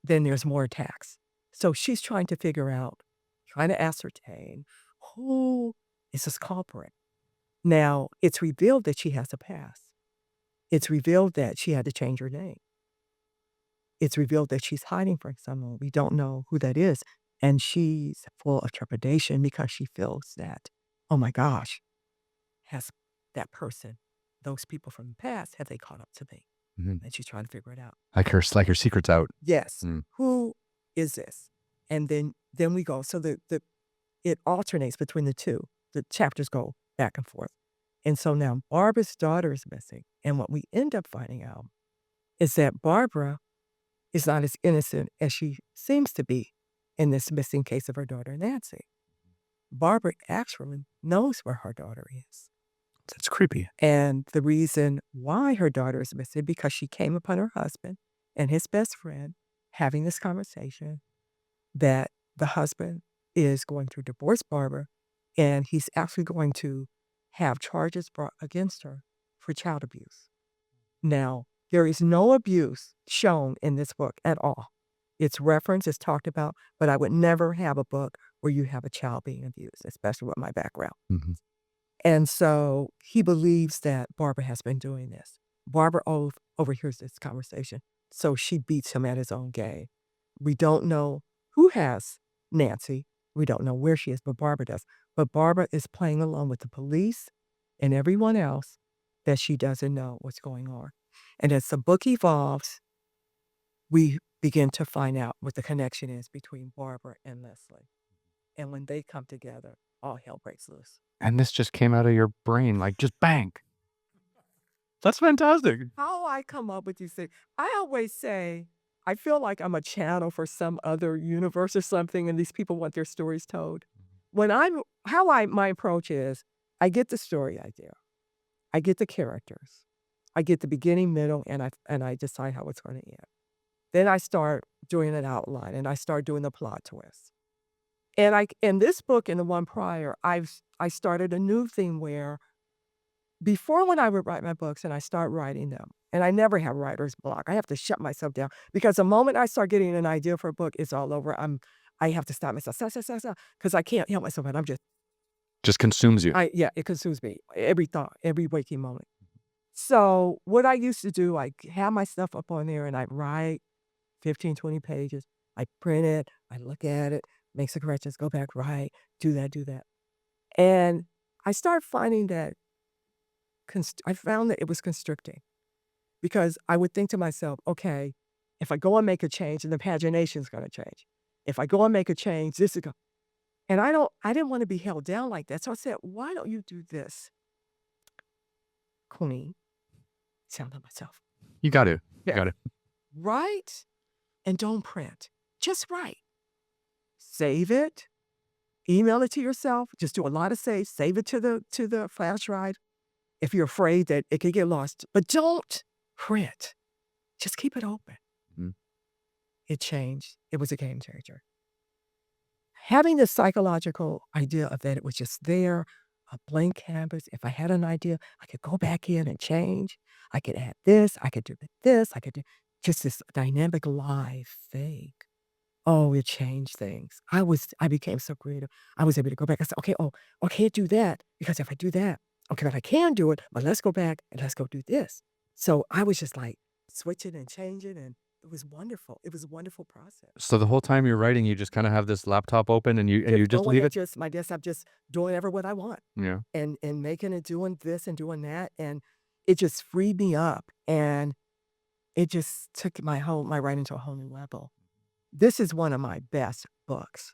Speaker 2: Then there's more attacks. So she's trying to figure out, trying to ascertain who is this culprit. Now, it's revealed that she has a past. It's revealed that she had to change her name. It's revealed that she's hiding from someone. We don't know who that is. And she's full of trepidation because she feels that, oh my gosh, has that person, those people from the past, have they caught up to me?
Speaker 1: Mhm.
Speaker 2: And she's trying to figure it out.
Speaker 1: Like her secret's out.
Speaker 2: Yes.
Speaker 1: Mm.
Speaker 2: Who is this? And then we go. So it alternates between the two. The chapters go back and forth. And so now Barbara's daughter is missing. And what we end up finding out is that Barbara is not as innocent as she seems to be in this missing case of her daughter, Nancy. Barbara actually knows where her daughter is.
Speaker 1: That's creepy.
Speaker 2: And the reason why her daughter is missing because she came upon her husband and his best friend having this conversation that the husband is going to divorce Barbara and he's actually going to have charges brought against her for child abuse. Now, there is no abuse shown in this book at all. It's referenced, it's talked about, but I would never have a book where you have a child being abused, especially with my background.
Speaker 1: Mhm.
Speaker 2: And so he believes that Barbara has been doing this. Barbara overhears this conversation, so she beats him at his own game. We don't know who has Nancy. We don't know where she is, but Barbara does. But Barbara is playing along with the police and everyone else that she doesn't know what's going on. And as the book evolves, we begin to find out what the connection is between Barbara and Leslie. And when they come together, all hell breaks loose.
Speaker 1: And this just came out of your brain, like, just bang. That's fantastic.
Speaker 2: How I come up with these things, I always say, I feel like I'm a channel for some other universe or something, and these people want their stories told. My approach is, I get the story idea, I get the characters, I get the beginning, middle, and I decide how it's going to end. Then I start doing an outline, and I start doing the plot twist. And in this book and the one prior, I started a new thing where before when I would write my books and I start writing them, and I never have writer's block. I have to shut myself down because the moment I start getting an idea for a book, it's all over. I have to stop myself, because I can't help myself, and I'm just
Speaker 1: Just consumes you.
Speaker 2: yeah, it consumes me. Every thought, every waking moment. So what I used to do, I have my stuff up on there and I write 15, 20 pages. I print it, I look at it, make some corrections, go back, write, do that, do that. And I started finding that I found that it was constricting because I would think to myself, okay, if I go and make a change, and the pagination is going to change. If I go and make a change, this is going, and I didn't want to be held down like that. So I said, why don't you do this, Queen? Sound like myself.
Speaker 1: You got to. You
Speaker 2: Yeah.
Speaker 1: got to.
Speaker 2: Write and don't print. Just write. Save it. Email it to yourself. Just do a lot of saves. Save it to the flash drive if you're afraid that it could get lost. But don't print. Just keep it open.
Speaker 1: Mhm.
Speaker 2: It changed. It was a game changer. Having the psychological idea of that it was just there, a blank canvas. If I had an idea, I could go back in and change. I could add this. I could do this. I could do just this dynamic live thing. Oh, it changed things. I became so creative. I was able to go back and say, okay, oh, I can't do that because if I do that, okay, but I can do it, but let's go back and let's go do this. So I was just like switching and changing, and it was wonderful. It was a wonderful process.
Speaker 1: So the whole time you're writing, you just kinda have this laptop open and you
Speaker 2: Just
Speaker 1: just
Speaker 2: going
Speaker 1: leave
Speaker 2: at
Speaker 1: it?
Speaker 2: just my desktop, just doing ever what I want
Speaker 1: Yeah.
Speaker 2: and making and doing this and doing that, and it just freed me up, and it just took my writing to a whole new level. This is one of my best books,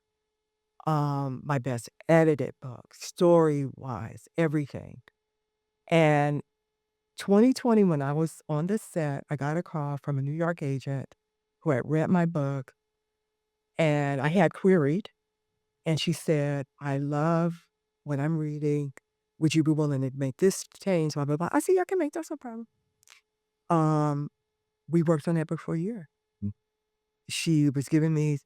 Speaker 2: my best edited book, story-wise, everything, and 2020, when I was on the set, I got a call from a New York agent who had read my book, and I had queried, and she said, "I love what I'm reading. Would you be willing to make this change?" Blah, blah, blah. I said, "Yeah, I can make that's no problem." Um, we worked on that book for a year.
Speaker 1: Mm.
Speaker 2: She was giving me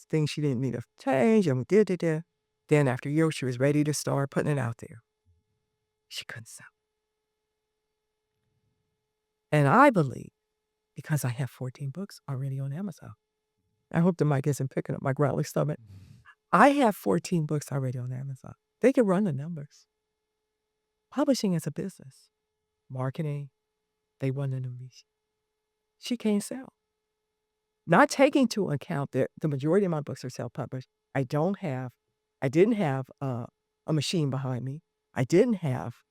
Speaker 2: things she didn't need to change, and we did. Then after a year, she was ready to start putting it out there. She couldn't sell. And I believe because I have 14 books already on Amazon. I hope the mic isn't picking up my growly stomach. I have 14 books already on Amazon. They can run the numbers. Publishing is a business. Marketing, they run the numbers. She can't sell. Not taking into account that the majority of my books are self-published. I didn't have a machine behind me. I didn't have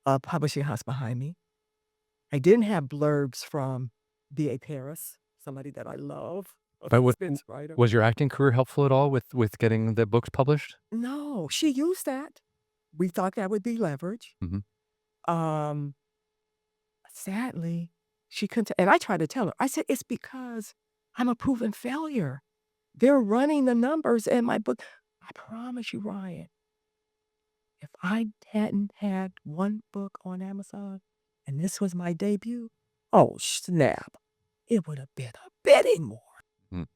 Speaker 2: a publishing house behind me. I didn't have blurbs from B.A. Paris, somebody that I love, a
Speaker 1: But
Speaker 2: suspense writer.
Speaker 1: was your acting career helpful at all with getting the books published?
Speaker 2: No, she used that. We thought that would be leverage.
Speaker 1: Mhm.
Speaker 2: Um, Sadly, she couldn't, and I tried to tell her. I said, "It's because I'm a proven failure. They're running the numbers in my book." I promise you, Ryan, if I hadn't had one book on Amazon and this was my debut, oh, snap, it would have been a bidding more.
Speaker 1: Mm.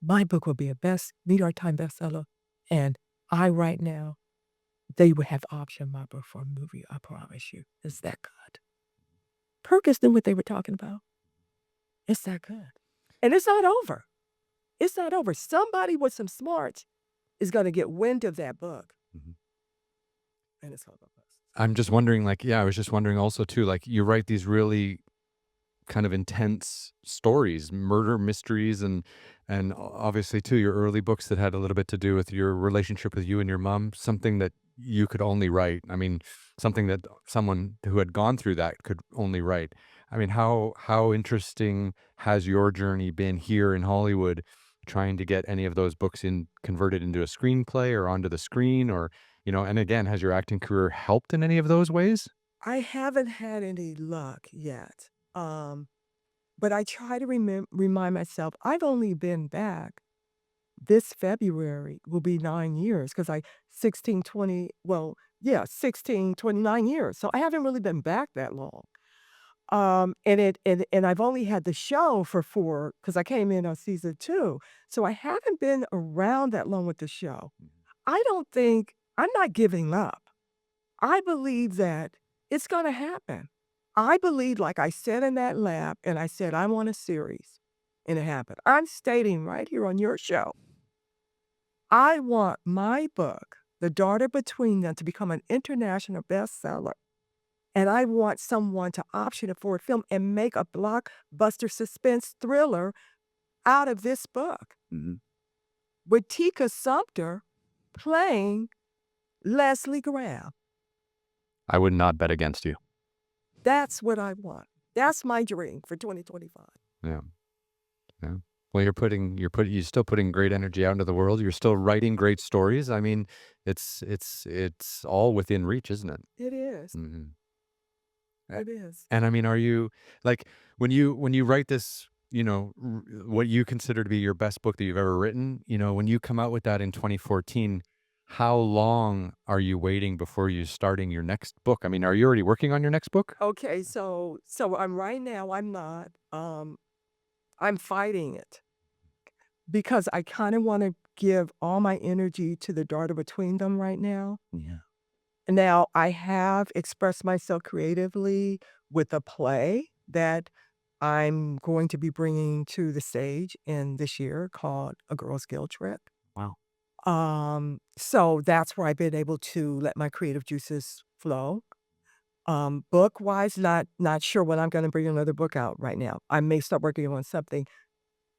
Speaker 2: My book would be a New York Times bestseller, and I right now, they would have optioned my book for a movie, I promise you. It's that good. Perkins knew what they were talking about. It's that good. And it's not over. It's not over. Somebody with some smarts is gonna get wind of that book,
Speaker 1: Mhm.
Speaker 2: and it's gonna go bust.
Speaker 1: I'm just wondering, like, yeah, I was just wondering also too, like, you write these really kind of intense stories, murder mysteries, and obviously too your early books that had a little bit to do with your relationship with you and your mom, something that you could only write. I mean, something that someone who had gone through that could only write. I mean, how interesting has your journey been here in Hollywood, trying to get any of those books in converted into a screenplay or onto the screen, or and again, has your acting career helped in any of those ways?
Speaker 2: I haven't had any luck yet, but I try to remind myself I've only been back this February will be 9 years because I 16, 20, well, yeah, 16, 29 years, so I haven't really been back that long. And I've only had the show for 4 because I came in on season 2, so I haven't been around that long with the show. I don't think I'm not giving up. I believe that it's gonna happen. I believe, like I said in that lab, and I said, "I want a series," and it happened. I'm stating right here on your show, I want my book, The Daughter Between Them, to become an international bestseller. And I want someone to option it for a film and make a blockbuster suspense thriller out of this book
Speaker 1: Mhm.
Speaker 2: with Tika Sumpter playing Leslie Graham.
Speaker 1: I would not bet against you.
Speaker 2: That's what I want. That's my dream for 2025.
Speaker 1: Yeah. Yeah. Well, you're still putting great energy out into the world. You're still writing great stories. I mean, it's all within reach, isn't it?
Speaker 2: It is.
Speaker 1: Mhm. A
Speaker 2: It is.
Speaker 1: and I mean, are you like, when you write this, what you consider to be your best book that you've ever written, when you come out with that in 2014, how long are you waiting before you starting your next book? I mean, are you already working on your next book?
Speaker 2: Okay, so I'm right now, I'm not. I'm fighting it because I kind of want to give all my energy to the daughter between them right now.
Speaker 1: Yeah.
Speaker 2: Now, I have expressed myself creatively with a play that I'm going to be bringing to the stage in this year called A Girl's Guild Trip.
Speaker 1: Wow.
Speaker 2: So that's where I've been able to let my creative juices flow. Book-wise, not sure when I'm gonna bring another book out right now. I may start working on something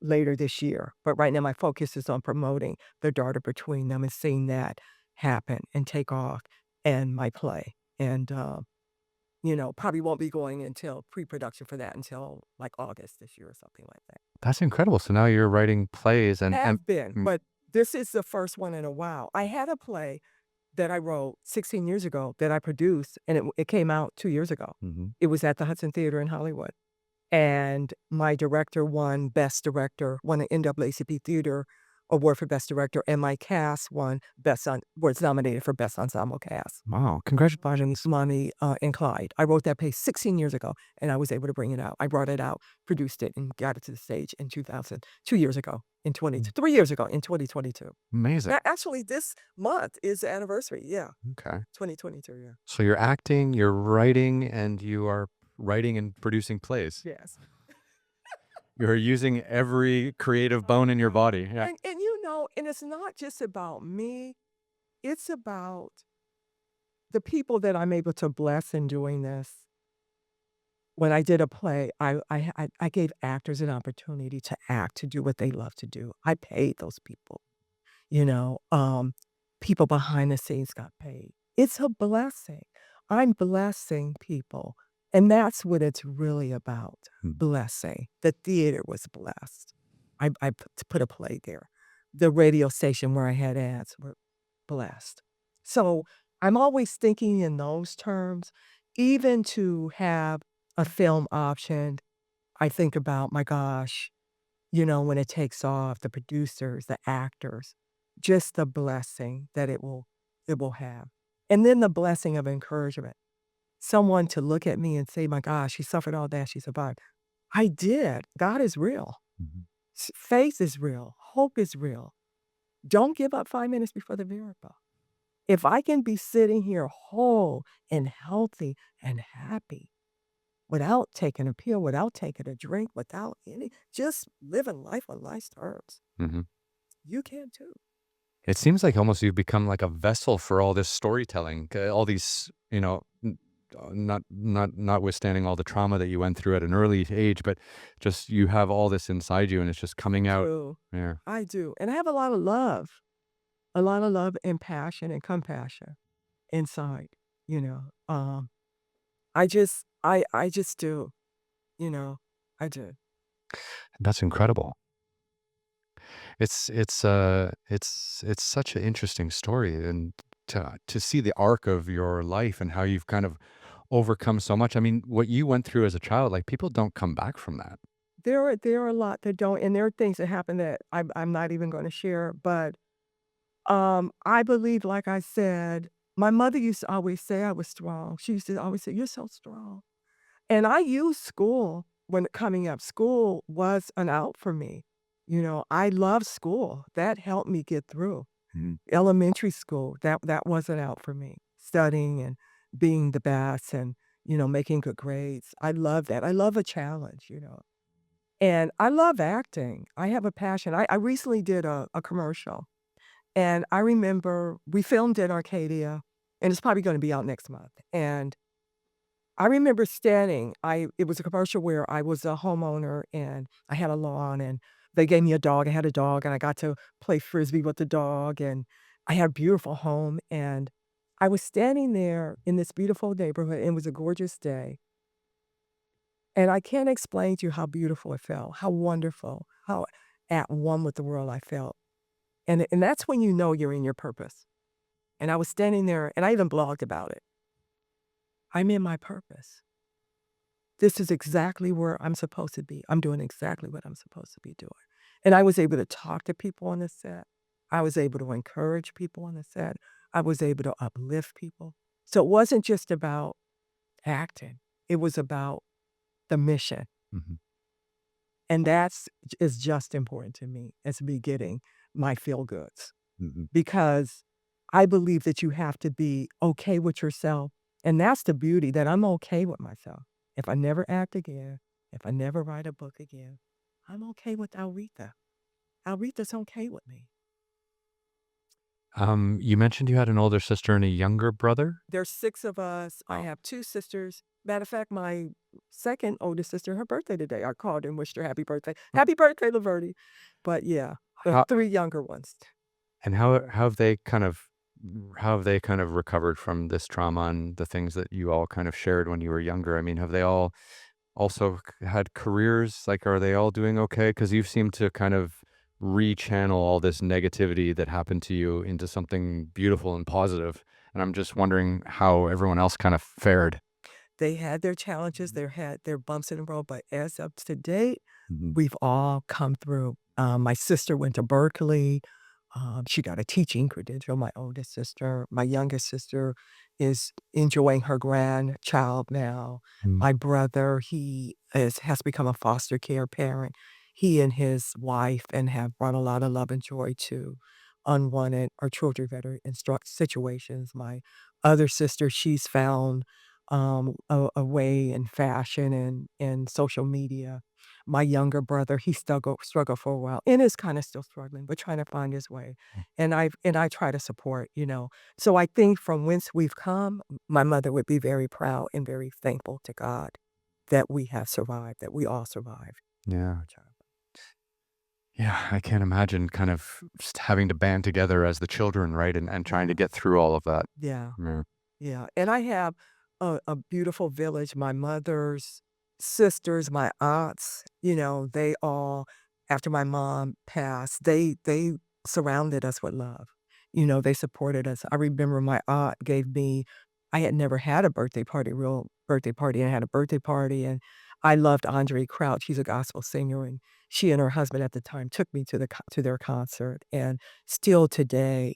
Speaker 2: later this year, but right now my focus is on promoting The Daughter Between Them and seeing that happen and take off and my play. And, probably won't be going until pre-production for that until, like, August this year or something like that.
Speaker 1: That's incredible. So now you're writing plays and
Speaker 2: Have been,
Speaker 1: mm,
Speaker 2: but this is the first one in a while. I had a play that I wrote 16 years ago that I produced, and it came out 2 years ago.
Speaker 1: mhm.
Speaker 2: It was at the Hudson Theater in Hollywood, and my director won Best Director, won an NAACP Theater Award for Best Director, and my cast won Best on was nominated for Best Ensemble Cast.
Speaker 1: Wow, congratulations.
Speaker 2: Money, and Clyde. I wrote that play 16 years ago, and I was able to bring it out. I brought it out, produced it, and got it to the stage in 2000 2 years ago, in 20
Speaker 1: Mm,
Speaker 2: 3 years ago, in 2022.
Speaker 1: amazing.
Speaker 2: Actually, this month is the anniversary, yeah,
Speaker 1: Okay.
Speaker 2: 2022, yeah.
Speaker 1: So you're acting, you're writing, and you are writing and producing plays.
Speaker 2: Yes.
Speaker 1: You're using every creative
Speaker 2: I
Speaker 1: bone in your
Speaker 2: know.
Speaker 1: body. Yeah.
Speaker 2: And it's not just about me, it's about the people that I'm able to bless in doing this. When I did a play, I gave actors an opportunity to act, to do what they love to do. I paid those people, you know, people behind the scenes got paid. It's a blessing. I'm blessing people, and that's what it's really about,
Speaker 1: Mm,
Speaker 2: blessing. The theater was blessed. I put a play there. The radio station where I had ads were blessed. So, I'm always thinking in those terms, even to have a film optioned, I think about, my gosh, when it takes off, the producers, the actors, just the blessing that it will have. And then the blessing of encouragement. Someone to look at me and say, "My gosh, she suffered all that, she survived." I did. God is real.
Speaker 1: mhm.
Speaker 2: Faith is real. Hope is real. Don't give up 5 minutes before the miracle. If I can be sitting here whole and healthy and happy without taking a pill, without taking a drink, without any just living life on life's terms,
Speaker 1: Mhm.
Speaker 2: you can too.
Speaker 1: It seems like almost you've become like a vessel for all this storytelling, all these, notwithstanding all the trauma that you went through at an early age, but just you have all this inside you and it's just coming out.
Speaker 2: True.
Speaker 1: Yeah.
Speaker 2: I do. And I have a lot of love and passion and compassion inside, you know. I just do, you know. I do.
Speaker 1: That's incredible. It's such an interesting story and to see the arc of your life and how you've kind of overcome so much. I mean, what you went through as a child, like people don't come back from that.
Speaker 2: There are a lot that don't, and there are things that happen that I'm not even gonna share, but, I believe, like I said, my mother used to always say I was strong. She used to always say, "You're so strong." And I used school when coming up. School was an out for me. I love school. That helped me get through.
Speaker 1: Mhm.
Speaker 2: Elementary school, that wasn't out for me. Studying and being the best and, making good grades. I love that. I love a challenge. And I love acting. I have a passion. I recently did a commercial, and I remember we filmed in Arcadia, and it's probably gonna be out next month, and I remember standing it was a commercial where I was a homeowner, and I had a lawn, and they gave me a dog. I had a dog, and I got to play Frisbee with the dog, and I had a beautiful home, and I was standing there in this beautiful neighborhood, and it was a gorgeous day, and I can't explain to you how beautiful it felt, how wonderful, how at one with the world I felt, and that's when you know you're in your purpose, and I was standing there, and I even blogged about it. I'm in my purpose. This is exactly where I'm supposed to be. I'm doing exactly what I'm supposed to be doing. And I was able to talk to people on the set. I was able to encourage people on the set. I was able to uplift people. So it wasn't just about acting. It was about the mission.
Speaker 1: Mhm.
Speaker 2: And that's is just important to me as me getting my feel goods.
Speaker 1: Mhm.
Speaker 2: Because I believe that you have to be okay with yourself, and that's the beauty that I'm okay with myself. If I never act again, if I never write a book again, I'm okay with Alretha. Alretha's okay with me.
Speaker 1: You mentioned you had an older sister and a younger brother?
Speaker 2: There's 6 of us. I
Speaker 1: Oh,
Speaker 2: have 2 sisters. Matter of fact, my second oldest sister, her birthday today. I called and wished her happy birthday. Happy birthday, Laverty. But yeah, the
Speaker 1: how
Speaker 2: 3 younger ones.
Speaker 1: and how have they kind of how have they kind of recovered from this trauma and the things that you all kind of shared when you were younger? I mean, have they all also had careers? Like, are they all doing okay? Because you seem to kind of rechannel all this negativity that happened to you into something beautiful and positive, and I'm just wondering how everyone else kind of fared.
Speaker 2: They had their challenges, they had their bumps in the road, but as of to date,
Speaker 1: Mhm.
Speaker 2: we've all come through. My sister went to Berkeley. She got a teaching credential, my oldest sister. My youngest sister is enjoying her grandchild now.
Speaker 1: Mm,
Speaker 2: My brother, has become a foster care parent. He and his wife and have brought a lot of love and joy to unwanted or children that are in situations. My other sister, she's found a way in fashion and social media. My younger brother, he struggled for a while and is kinda still struggling, but trying to find his way. And I try to support, you know. So I think from whence we've come, my mother would be very proud and very thankful to God that we have survived, that we all survived
Speaker 1: yeah.
Speaker 2: our childhood.
Speaker 1: Yeah, I can't imagine kind of just having to band together as the children, right? And trying to
Speaker 2: Yeah.
Speaker 1: get through all of that.
Speaker 2: Yeah.
Speaker 1: Yeah.
Speaker 2: Yeah, and I have a beautiful village. My mother's sisters, my aunts, they all after my mom passed, they surrounded us with love. They supported us. I remember my aunt gave me I had never had a birthday party, real birthday party. I had a birthday party and I loved Andre Crouch. He's a gospel singer and she and her husband at the time took me to their concert and still today,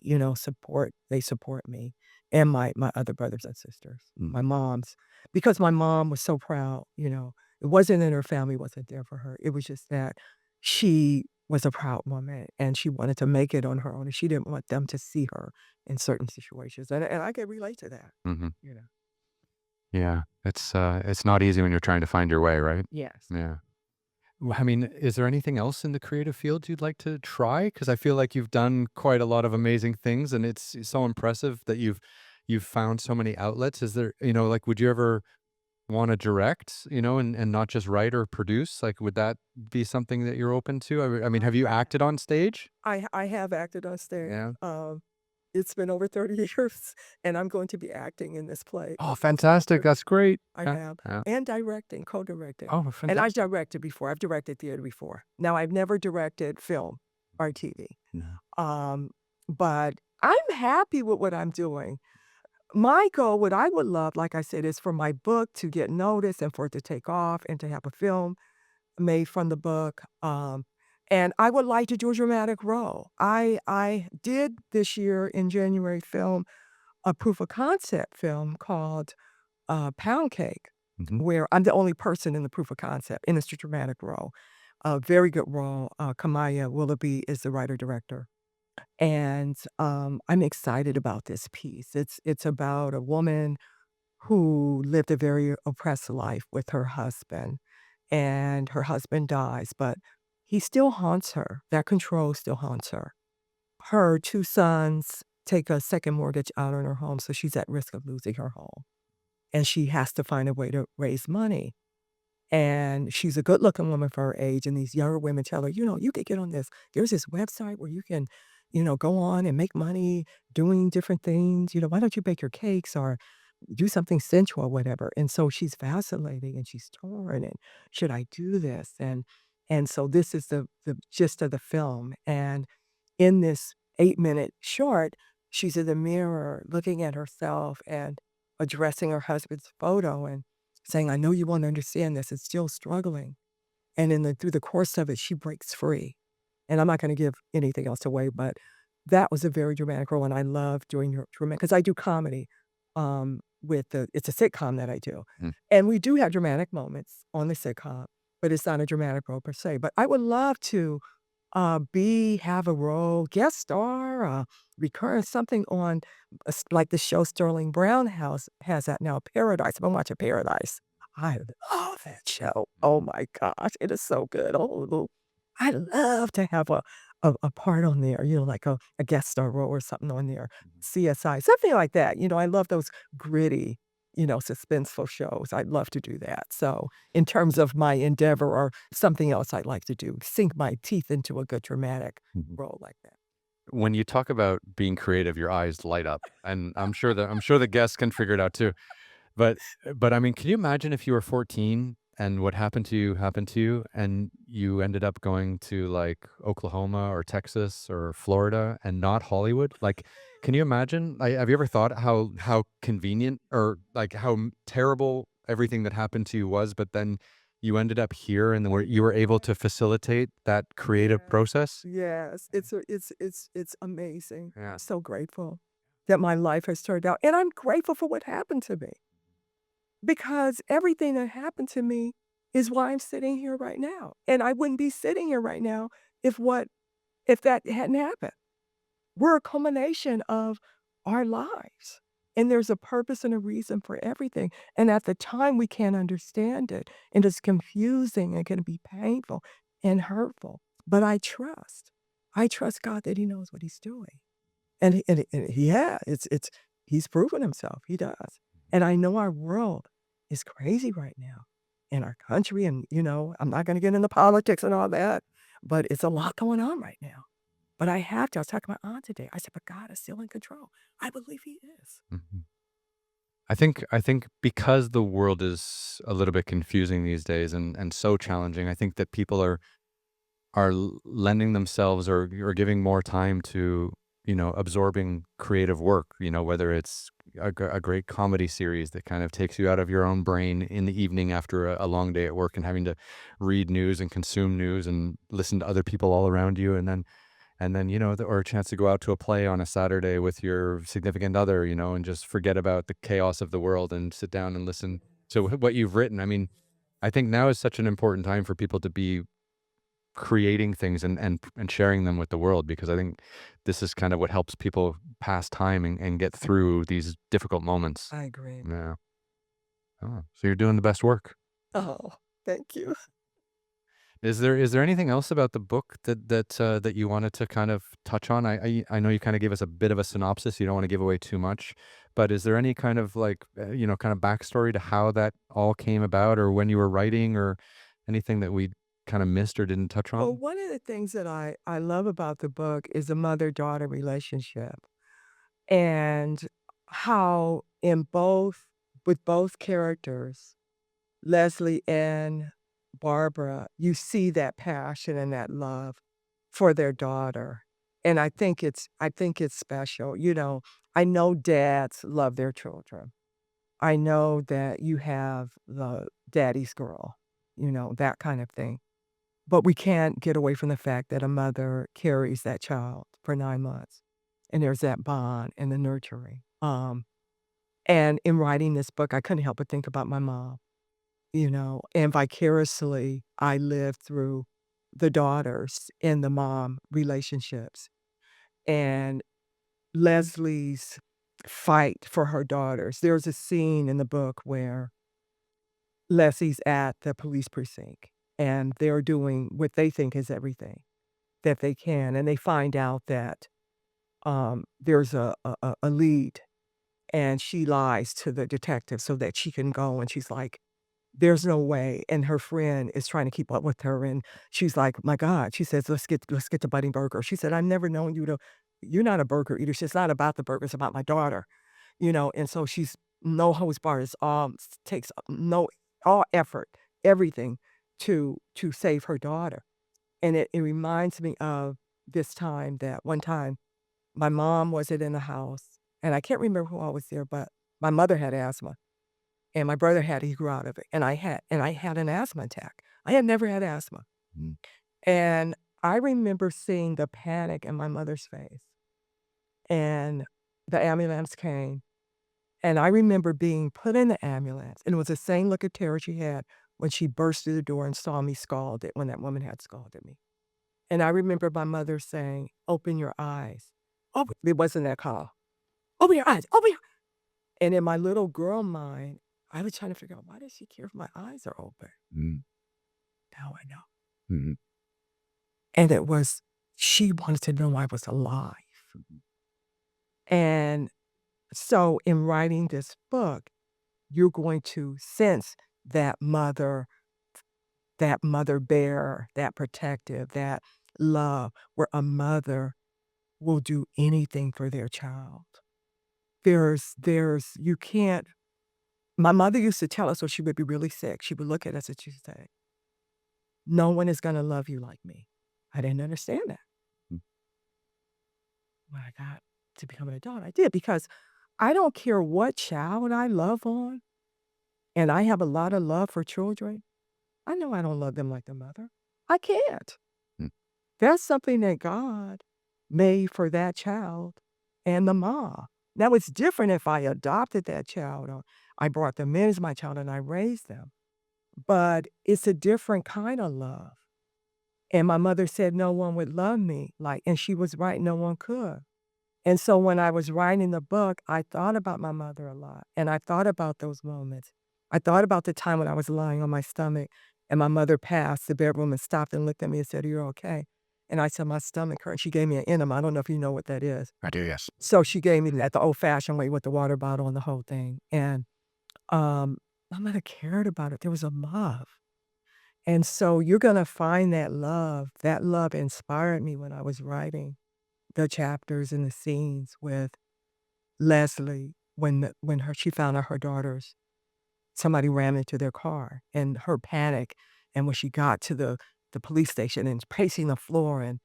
Speaker 2: they support me and my other brothers and sisters,
Speaker 1: Mm.
Speaker 2: my mom's because my mom was so proud, It wasn't that her family wasn't there for her, it was just that she was a proud woman, and she wanted to make it on her own, and she didn't want them to see her in certain situations, and I can relate to that,
Speaker 1: Mhm.
Speaker 2: you know?
Speaker 1: Yeah. It's not easy when you're trying to find your way, right?
Speaker 2: Yes.
Speaker 1: Yeah. I mean, is there anything else in the creative field you'd like to try? Because I feel like you've done quite a lot of amazing things, and it's so impressive that you've found so many outlets. Is there, like, would you ever want to direct, and not just write or produce? Like, would that be something that you're open to? I mean, have you acted on stage?
Speaker 2: I have acted on stage,
Speaker 1: Yeah.
Speaker 2: it's been over 30 years, and I'm going to be acting in this play
Speaker 1: Oh,
Speaker 2: in
Speaker 1: fantastic.
Speaker 2: September.
Speaker 1: That's great.
Speaker 2: I
Speaker 1: Yeah.
Speaker 2: have,
Speaker 1: Yeah.
Speaker 2: and directing, co-directing,
Speaker 1: Oh,
Speaker 2: and I've
Speaker 1: fantastic.
Speaker 2: directed before, I've directed theater before. Now, I've never directed film or TV,
Speaker 1: Yeah.
Speaker 2: um, but I'm happy with what I'm doing. My goal, what I would love, like I said, is for my book to get noticed and for it to take off and to have a film made from the book, and I would like to do a dramatic role. I did this year in January film a proof of concept film called Pound Cake,
Speaker 1: Mhm.
Speaker 2: where I'm the only person in the proof of concept, and it's a dramatic role. A very good role. Kamaya Willoughby is the writer-director, and, I'm excited about this piece. It's about a woman who lived a very oppressed life with her husband, and her husband dies, but he still haunts her. That control still haunts her. Her 2 sons take a second mortgage out on her home, so she's at risk of losing her home, and she has to find a way to raise money. And she's a good-looking woman for her age, and these younger women tell her, "You could get on this there's this website where you can, go on and make money doing different things, why don't you bake your cakes or do something sensual," or whatever, and so she's vacillating and she's torn, and, "Should I do this?" And so this is the gist of the film, and in this 8-minute short, she's in the mirror looking at herself and addressing her husband's photo and saying, "I know you won't understand this, it's still struggling." And through the course of it, she breaks free. And I'm not gonna give anything else away, but that was a very dramatic role, and I love doing your dramatic because I do comedy, it's a sitcom that I do.
Speaker 1: Mm.
Speaker 2: And we do have dramatic moments on the sitcom, but it's not a dramatic role per se. But I would love to have a role, guest star, recurrent something on, like the show Sterling Brown House has that now, Paradise. I've been watching Paradise. I love that show. Oh my gosh, it is so good. Oh, I love to have a part on there, like a guest star role or something on there,
Speaker 1: Mhm.
Speaker 2: CSI, something like that. I love those gritty, suspenseful shows. I'd love to do that. So, in terms of my endeavor or something else I'd like to do, sink my teeth into a good dramatic
Speaker 1: Mhm.
Speaker 2: role like that.
Speaker 1: When you talk about being creative, your eyes light up, and I'm sure the guests can figure it out too. But I mean, can you imagine if you were 14 and what happened to you, and you ended up going to, like, Oklahoma or Texas or Florida and not Hollywood? Like, can you imagine? Have you ever thought how convenient or, like, how terrible everything that happened to you was, but then you ended up here and then where you were able to facilitate that creative
Speaker 2: Yeah.
Speaker 1: process?
Speaker 2: Yes, it's amazing.
Speaker 1: Yeah.
Speaker 2: So grateful that my life has turned out, and I'm grateful for what happened to me because everything that happened to me is why I'm sitting here right now, and I wouldn't be sitting here right now if what if that hadn't happened. We're a culmination of our lives, and there's a purpose and a reason for everything, and at the time, we can't understand it, and it's confusing and can be painful and hurtful, but I trust God that he knows what he's doing, and he's proven himself, he does, and I know our world is crazy right now, and our country and, I'm not gonna get into politics and all that, but it's a lot going on right now. But I have to. I was talking to my aunt today. I said, "But God is still in control." I believe he is.
Speaker 1: Mhm. I think because the world is a little bit confusing these days and so challenging, I think that people are lending themselves or giving more time to, absorbing creative work, whether it's a great comedy series that kind of takes you out of your own brain in the evening after a long day at work and having to read news and consume news and listen to other people all around you, and then, or a chance to go out to a play on a Saturday with your significant other, and just forget about the chaos of the world and sit down and listen to what you've written. I mean, I think now is such an important time for people to be creating things and sharing them with the world, because I think this is kind of what helps people pass time and get through these difficult moments.
Speaker 2: I agree.
Speaker 1: Yeah. Oh, so you're doing the best work.
Speaker 2: Oh, thank you.
Speaker 1: Is there anything else about the book that you wanted to kind of touch on? I know you kind of gave us a bit of a synopsis. You don't want to give away too much, but is there any kind of like kind of backstory to how that all came about, or when you were writing, or anything that we kind of missed or didn't touch
Speaker 2: Well,
Speaker 1: on?
Speaker 2: one of the things that I love about the book is the mother-daughter relationship and how in both with both characters, Leslie and Barbara, you see that passion and that love for their daughter. And I think it's special. I know dads love their children. I know that you have the daddy's girl, that kind of thing. But we can't get away from the fact that a mother carries that child for 9 months, and there's that bond and the nurturing. And in writing this book, I couldn't help but think about my mom, and vicariously, I lived through the daughters and the mom relationships, and Leslie's fight for her daughters. There's a scene in the book where Leslie's at the police precinct, and they're doing what they think is everything that they can, and they find out that, there's a lead, and she lies to the detective so that she can go, and she's like, "There's no way," and her friend is trying to keep up with her, and she's like, "My god," she says, "Let's get to Buddy Burger." She said, "I've never known you to you're not a burger eater." She says, "It's not about the burger, it's about my daughter." And so she's no holds barred. It's takes no all effort, everything to save her daughter. And it reminds me of this time that one time my mom wasn't in the house, and I can't remember who all was there, but my mother had asthma, and my brother had he grew out of it, and I had an asthma attack. I had never had asthma,
Speaker 1: Mm.
Speaker 2: and I remember seeing the panic in my mother's face, and the ambulance came. And I remember being put in the ambulance, and it was the same look of terror she had when she burst through the door and saw me scalded when that woman had scalded me. And I remember my mother saying, "Open your eyes." It wasn't that call. "Open your eyes, open your" And in my little girl mind, I was trying to figure out, why does she care if my eyes are open?
Speaker 1: Mm.
Speaker 2: Now I know.
Speaker 1: Mhm.
Speaker 2: And it was she wanted to know I was alive.
Speaker 1: Mhm.
Speaker 2: And so in writing this book, you're going to sense that mother bear, that protective, that love, where a mother will do anything for their child. You can't my mother used to tell us when she would be really sick, she would look at us and she'd say, "No one is gonna love you like me." I didn't understand that.
Speaker 1: Mm.
Speaker 2: When I got to become an adult, I did because I don't care what child I love on, and I have a lot of love for children. I know I don't love them like the mother. I can't.
Speaker 1: Mm.
Speaker 2: That's something that God made for that child and the mom. Now, it's different if I adopted that child or I brought them in as my child and I raised them, but it's a different kind of love. And my mother said no one would love me like, and she was right, no one could. And so when I was writing the book, I thought about my mother a lot, and I thought about those moments. I thought about the time when I was lying on my stomach and my mother passed the bedroom and stopped and looked at me and said, "Are you okay?" And I said, "My stomach hurts." She gave me an enema. I don't know if you know what that is.
Speaker 1: I do, yes.
Speaker 2: So she gave me that the old-fashioned way with the water bottle and the whole thing. And um, my mother cared about it. There was a love. And so you're gonna find that love. That love inspired me when I was writing the chapters and the scenes with Leslie, when her she found out her daughters somebody ran into their car, and her panic, and when she got to the police station and pacing the floor and,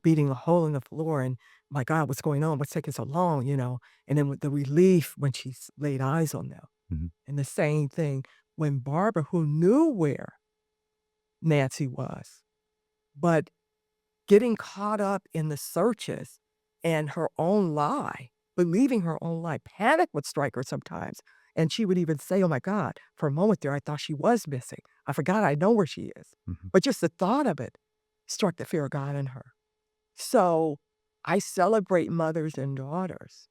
Speaker 2: beating a hole in the floor and, "My God, what's going on? What's taking so long?" And then with the relief when she laid eyes on them.
Speaker 1: Mhm.
Speaker 2: And the same thing when Barbara, who knew where Nancy was, but getting caught up in the searches and her own lie, believing her own lie, panic would strike her sometimes, and she would even say, "Oh my god, for a moment there, I thought she was missing. I forgot I know where she is."
Speaker 1: Mhm.
Speaker 2: But just the thought of it struck the fear of God in her. So, I celebrate mothers and daughters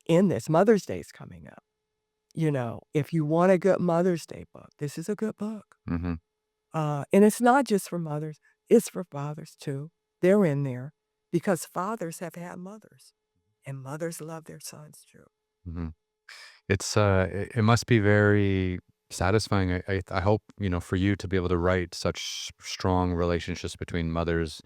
Speaker 2: in this. Mother's Day is coming up, if you want a good Mother's Day book, this is a good book.
Speaker 1: Mhm.
Speaker 2: And it's not just for mothers, it's for fathers too. They're in there because fathers have had mothers, and mothers love their sons too.
Speaker 1: Mhm. It must be very satisfying. I hope, for you to be able to write such strong relationships between mothers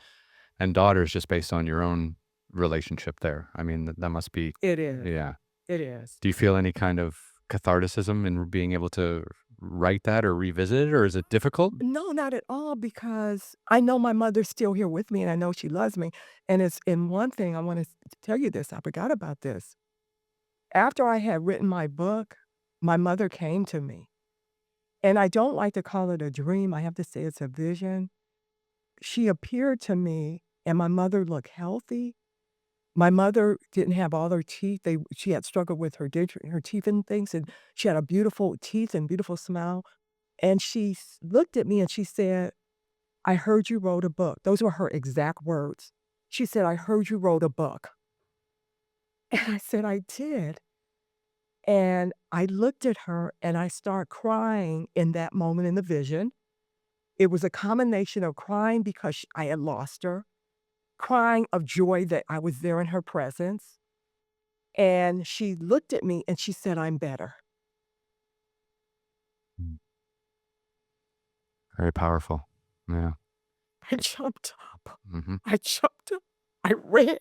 Speaker 1: and daughters just based on your own relationship there. I mean, that must be
Speaker 2: It is.
Speaker 1: yeah.
Speaker 2: It is.
Speaker 1: Do you feel any kind of catharticism in being able to write that or revisit it, or is it difficult?
Speaker 2: No, not at all, because I know my mother's still here with me and I know she loves me. And one thing I want to tell you this, I forgot about this. After I had written my book, my mother came to me. And I don't like to call it a dream. I have to say it's a vision. She appeared to me and my mother looked healthy. My mother didn't have all her teeth. She had struggled with her teeth and things, and she had a beautiful teeth and beautiful smile. And she looked at me and she said, "I heard you wrote a book." Those were her exact words. She said, "I heard you wrote a book." And I said, "I did." And I looked at her and I started crying in that moment in the vision. It was a combination of crying because I had lost her, crying of joy that I was there in her presence. And she looked at me and she said, "I'm better."
Speaker 1: Mm. Very powerful. Yeah.
Speaker 2: I jumped up.
Speaker 1: Mhm.
Speaker 2: I jumped up. I ran.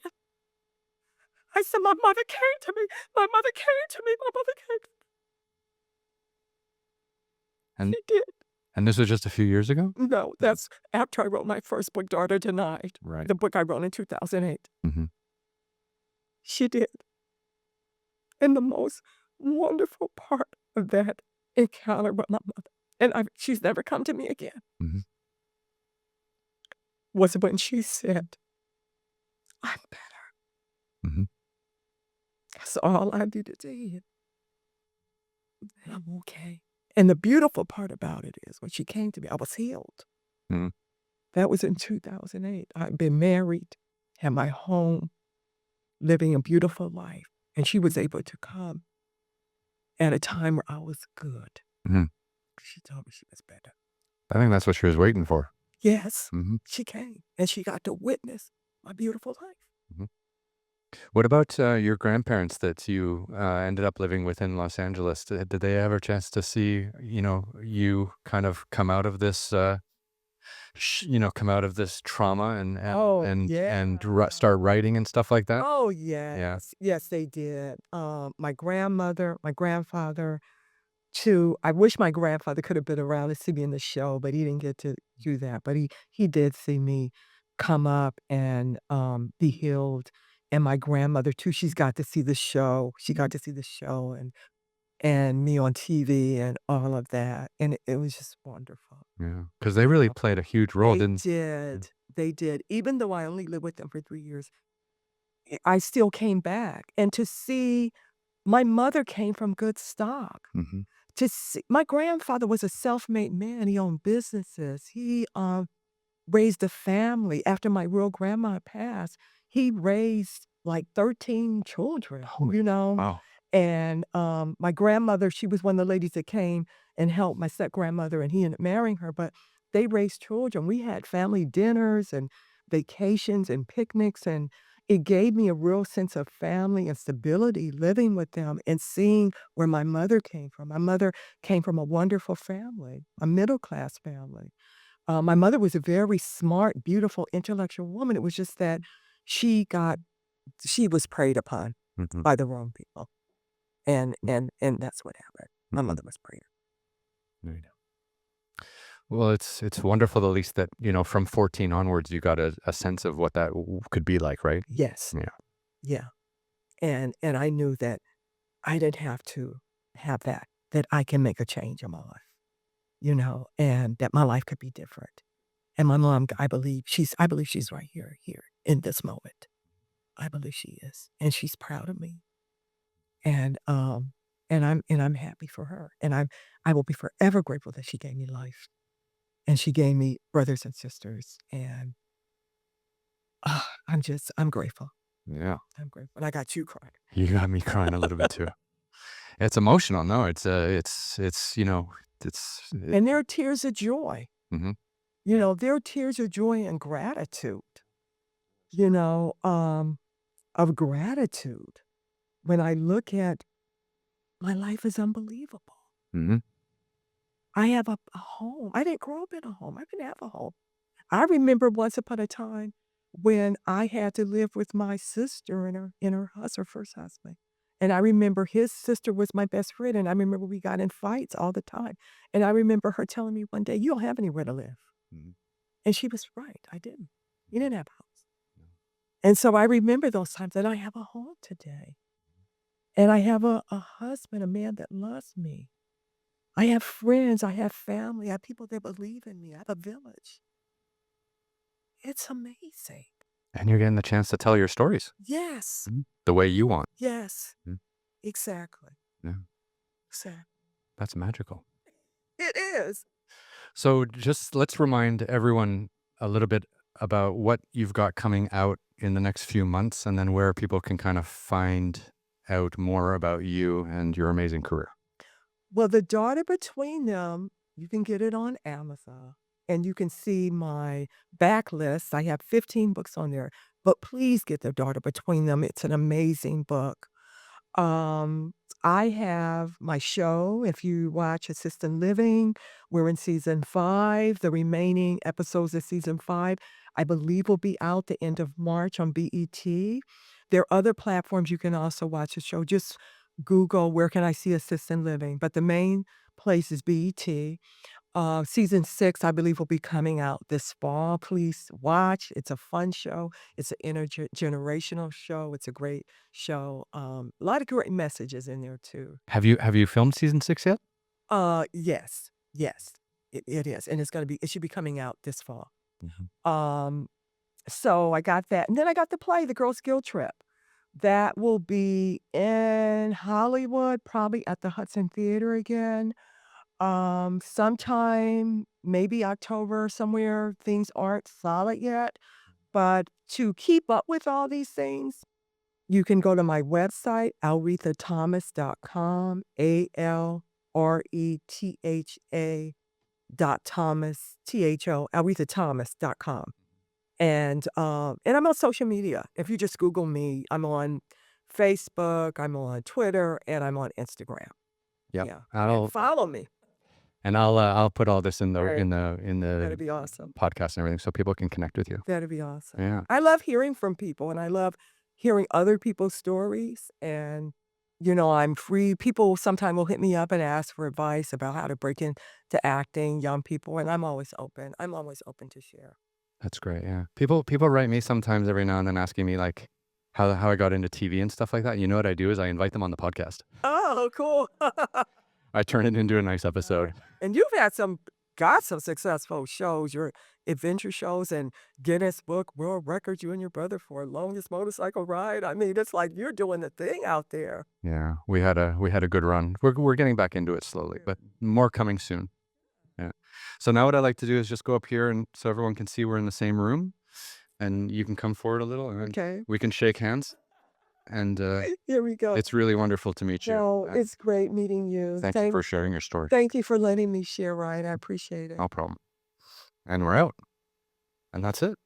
Speaker 2: I said, "My mother came to me. My mother came to me. My mother came."
Speaker 1: And
Speaker 2: She did.
Speaker 1: this was just a few years ago?
Speaker 2: No, that's after I wrote my first book, Daughter Denied,
Speaker 1: Right.
Speaker 2: the book I wrote in 2008.
Speaker 1: Mhm.
Speaker 2: She did. And the most wonderful part of that encounter with my mother, and she's never come to me again,
Speaker 1: Mhm.
Speaker 2: was when she said, "I'm better."
Speaker 1: Mhm.
Speaker 2: That's all I needed to hear. I'm okay. And the beautiful part about it is when she came to me, I was healed.
Speaker 1: Mhm.
Speaker 2: That was in 2008. I'd been married, had my home, living a beautiful life, and she was able to come at a time where I was good.
Speaker 1: Mhm.
Speaker 2: She told me she was better.
Speaker 1: I think that's what she was waiting for.
Speaker 2: Yes,
Speaker 1: Mhm.
Speaker 2: she came, and she got to witness. a beautiful life.
Speaker 1: Mhm. What about, your grandparents that you, ended up living with in Los Angeles? Did they have a chance to see, you kind of come out of this, come out of this trauma
Speaker 2: Oh, yeah.
Speaker 1: and start writing and stuff like that?
Speaker 2: Oh,
Speaker 1: Yeah.
Speaker 2: yes. Yes, they did. My grandmother, my grandfather, too. I wish my grandfather could have been around to see me in the show, but he didn't get to do that. But he did see me come up and be healed. And my grandmother too. She's got to see the show. She got to see the show and me on TV and all of that. And it was just wonderful.
Speaker 1: Yeah. Because they really
Speaker 2: Uh,
Speaker 1: played a huge role,
Speaker 2: They
Speaker 1: didn't. Yeah.
Speaker 2: did. They did. Even though I only lived with them for 3 years, I still came back. And to see my mother came from good stock.
Speaker 1: Mhm.
Speaker 2: To see my grandfather was a self-made man, he owned businesses, he, raised a family. After my real grandma passed, he raised, like, 13 children,
Speaker 1: Holy
Speaker 2: you know?
Speaker 1: wow.
Speaker 2: And, my grandmother, she was one of the ladies that came and helped my step-grandmother, and he ended up marrying her, but they raised children. We had family dinners and vacations and picnics, and it gave me a real sense of family and stability living with them and seeing where my mother came from. My mother came from a wonderful family, a middle-class family. My mother was a very smart, beautiful, intellectual woman. It was just that she got she was preyed upon
Speaker 1: Mhm.
Speaker 2: by the wrong people, and that's what happened. My
Speaker 1: Mhm.
Speaker 2: mother was preyed.
Speaker 1: Right. Well, it's wonderful at least that, from 14 onwards, you got a sense of what that could be like, right?
Speaker 2: Yes,
Speaker 1: Yeah.
Speaker 2: yeah, and I knew that I didn't have to have that, that I can make a change in my life, and that my life could be different. And my mom, I believe she's right here in this moment. I believe she is, and she's proud of me. And, I'm happy for her, and I will be forever grateful that she gave me life, and she gave me brothers and sisters, and, I'm grateful.
Speaker 1: Yeah.
Speaker 2: I'm grateful, and I got you crying.
Speaker 1: You got me crying a little bit too. It's emotional. No, it's it
Speaker 2: And there are tears of joy,
Speaker 1: mhm.
Speaker 2: there are tears of joy and gratitude, you know, um, of gratitude when I look at my life is unbelievable.
Speaker 1: Mhm.
Speaker 2: I have a home. I didn't grow up in a home. I didn't have a home. I remember once upon a time when I had to live with my sister and her first husband. And I remember his sister was my best friend, and I remember we got in fights all the time. And I remember her telling me one day, "You don't have anywhere to live."
Speaker 1: Mhm.
Speaker 2: And she was right. I didn't. We didn't have a house. And so I remember those times that I have a home today. And I have a husband, a man that loves me. I have friends, I have family, I have people that believe in me. I have a village. It's amazing.
Speaker 1: And you're getting the chance to tell your stories,
Speaker 2: Yes.
Speaker 1: the way you want.
Speaker 2: Yes.
Speaker 1: Mm,
Speaker 2: Exactly.
Speaker 1: yeah,
Speaker 2: Exactly.
Speaker 1: that's magical.
Speaker 2: It is.
Speaker 1: So just let's remind everyone a little bit about what you've got coming out in the next few months, and then where people can kind of find out more about you and your amazing career.
Speaker 2: Well, The Daughter Between Them, you can get it on Amazon, and you can see my backlist. I have 15 books on there, but please get The Daughter Between Them. It's an amazing book. Um, I have my show. If you watch Assisted Living, we're in season 5. The remaining episodes of season 5, I believe, will be out the end of March on BET. There are other platforms you can also watch the show. Just Google "Where can I see Assisted Living?" But the main place is BET. Season 6, I believe, will be coming out this fall. Please watch. It's a fun show. It's an intergenerational show. It's a great show. A lot of great messages in there too.
Speaker 1: Have you filmed season 6 yet?
Speaker 2: Yes, yes, it is, and it should be coming out this fall.
Speaker 1: Mhm.
Speaker 2: Um, so I got that, and then I got the play, The Girls Guild Trip. That will be in Hollywood, probably at the Hudson Theater again. Sometime maybe October somewhere. Things aren't solid yet, but to keep up with all these things, you can go to my website, alrethathomas.com, ALRETHA dot Thomas, THO, alrethathomas.com. And I'm on social media. If you just Google me, I'm on Facebook, I'm on Twitter, and I'm on Instagram.
Speaker 1: Yep.
Speaker 2: Yeah, and
Speaker 1: I'll
Speaker 2: follow me.
Speaker 1: I'll put all this in the
Speaker 2: Alright,
Speaker 1: in the
Speaker 2: that'd be awesome.
Speaker 1: podcast and everything so people can connect with you.
Speaker 2: That'd be awesome.
Speaker 1: Yeah,
Speaker 2: I love hearing from people, and I love hearing other people's stories, and, I'm free. People sometimes will hit me up and ask for advice about how to break into acting, young people, and I'm always open. I'm always open to share.
Speaker 1: that's great. Yeah. People write me sometimes every now and then asking me like how I got into TV and stuff like that. You know what I do is I invite them on the podcast.
Speaker 2: Oh, cool.
Speaker 1: I turn it into a nice episode.
Speaker 2: And you've had some successful shows, your adventure shows and Guinness Book World Records, you and your brother for longest motorcycle ride. I mean, it's like you're doing the thing out there.
Speaker 1: Yeah, we had a good run. We're getting back into it slowly, but more coming soon. Yeah. So now what I like to do is just go up here and so everyone can see we're in the same room, and you can come forward a little, and
Speaker 2: Okay.
Speaker 1: we can shake hands. And
Speaker 2: Here we go.
Speaker 1: it's really wonderful to meet you.
Speaker 2: No, it's great meeting you.
Speaker 1: Thank you for sharing your story.
Speaker 2: Thank you for letting me share, Ryan. I appreciate it.
Speaker 1: No problem. And we're out. And that's it.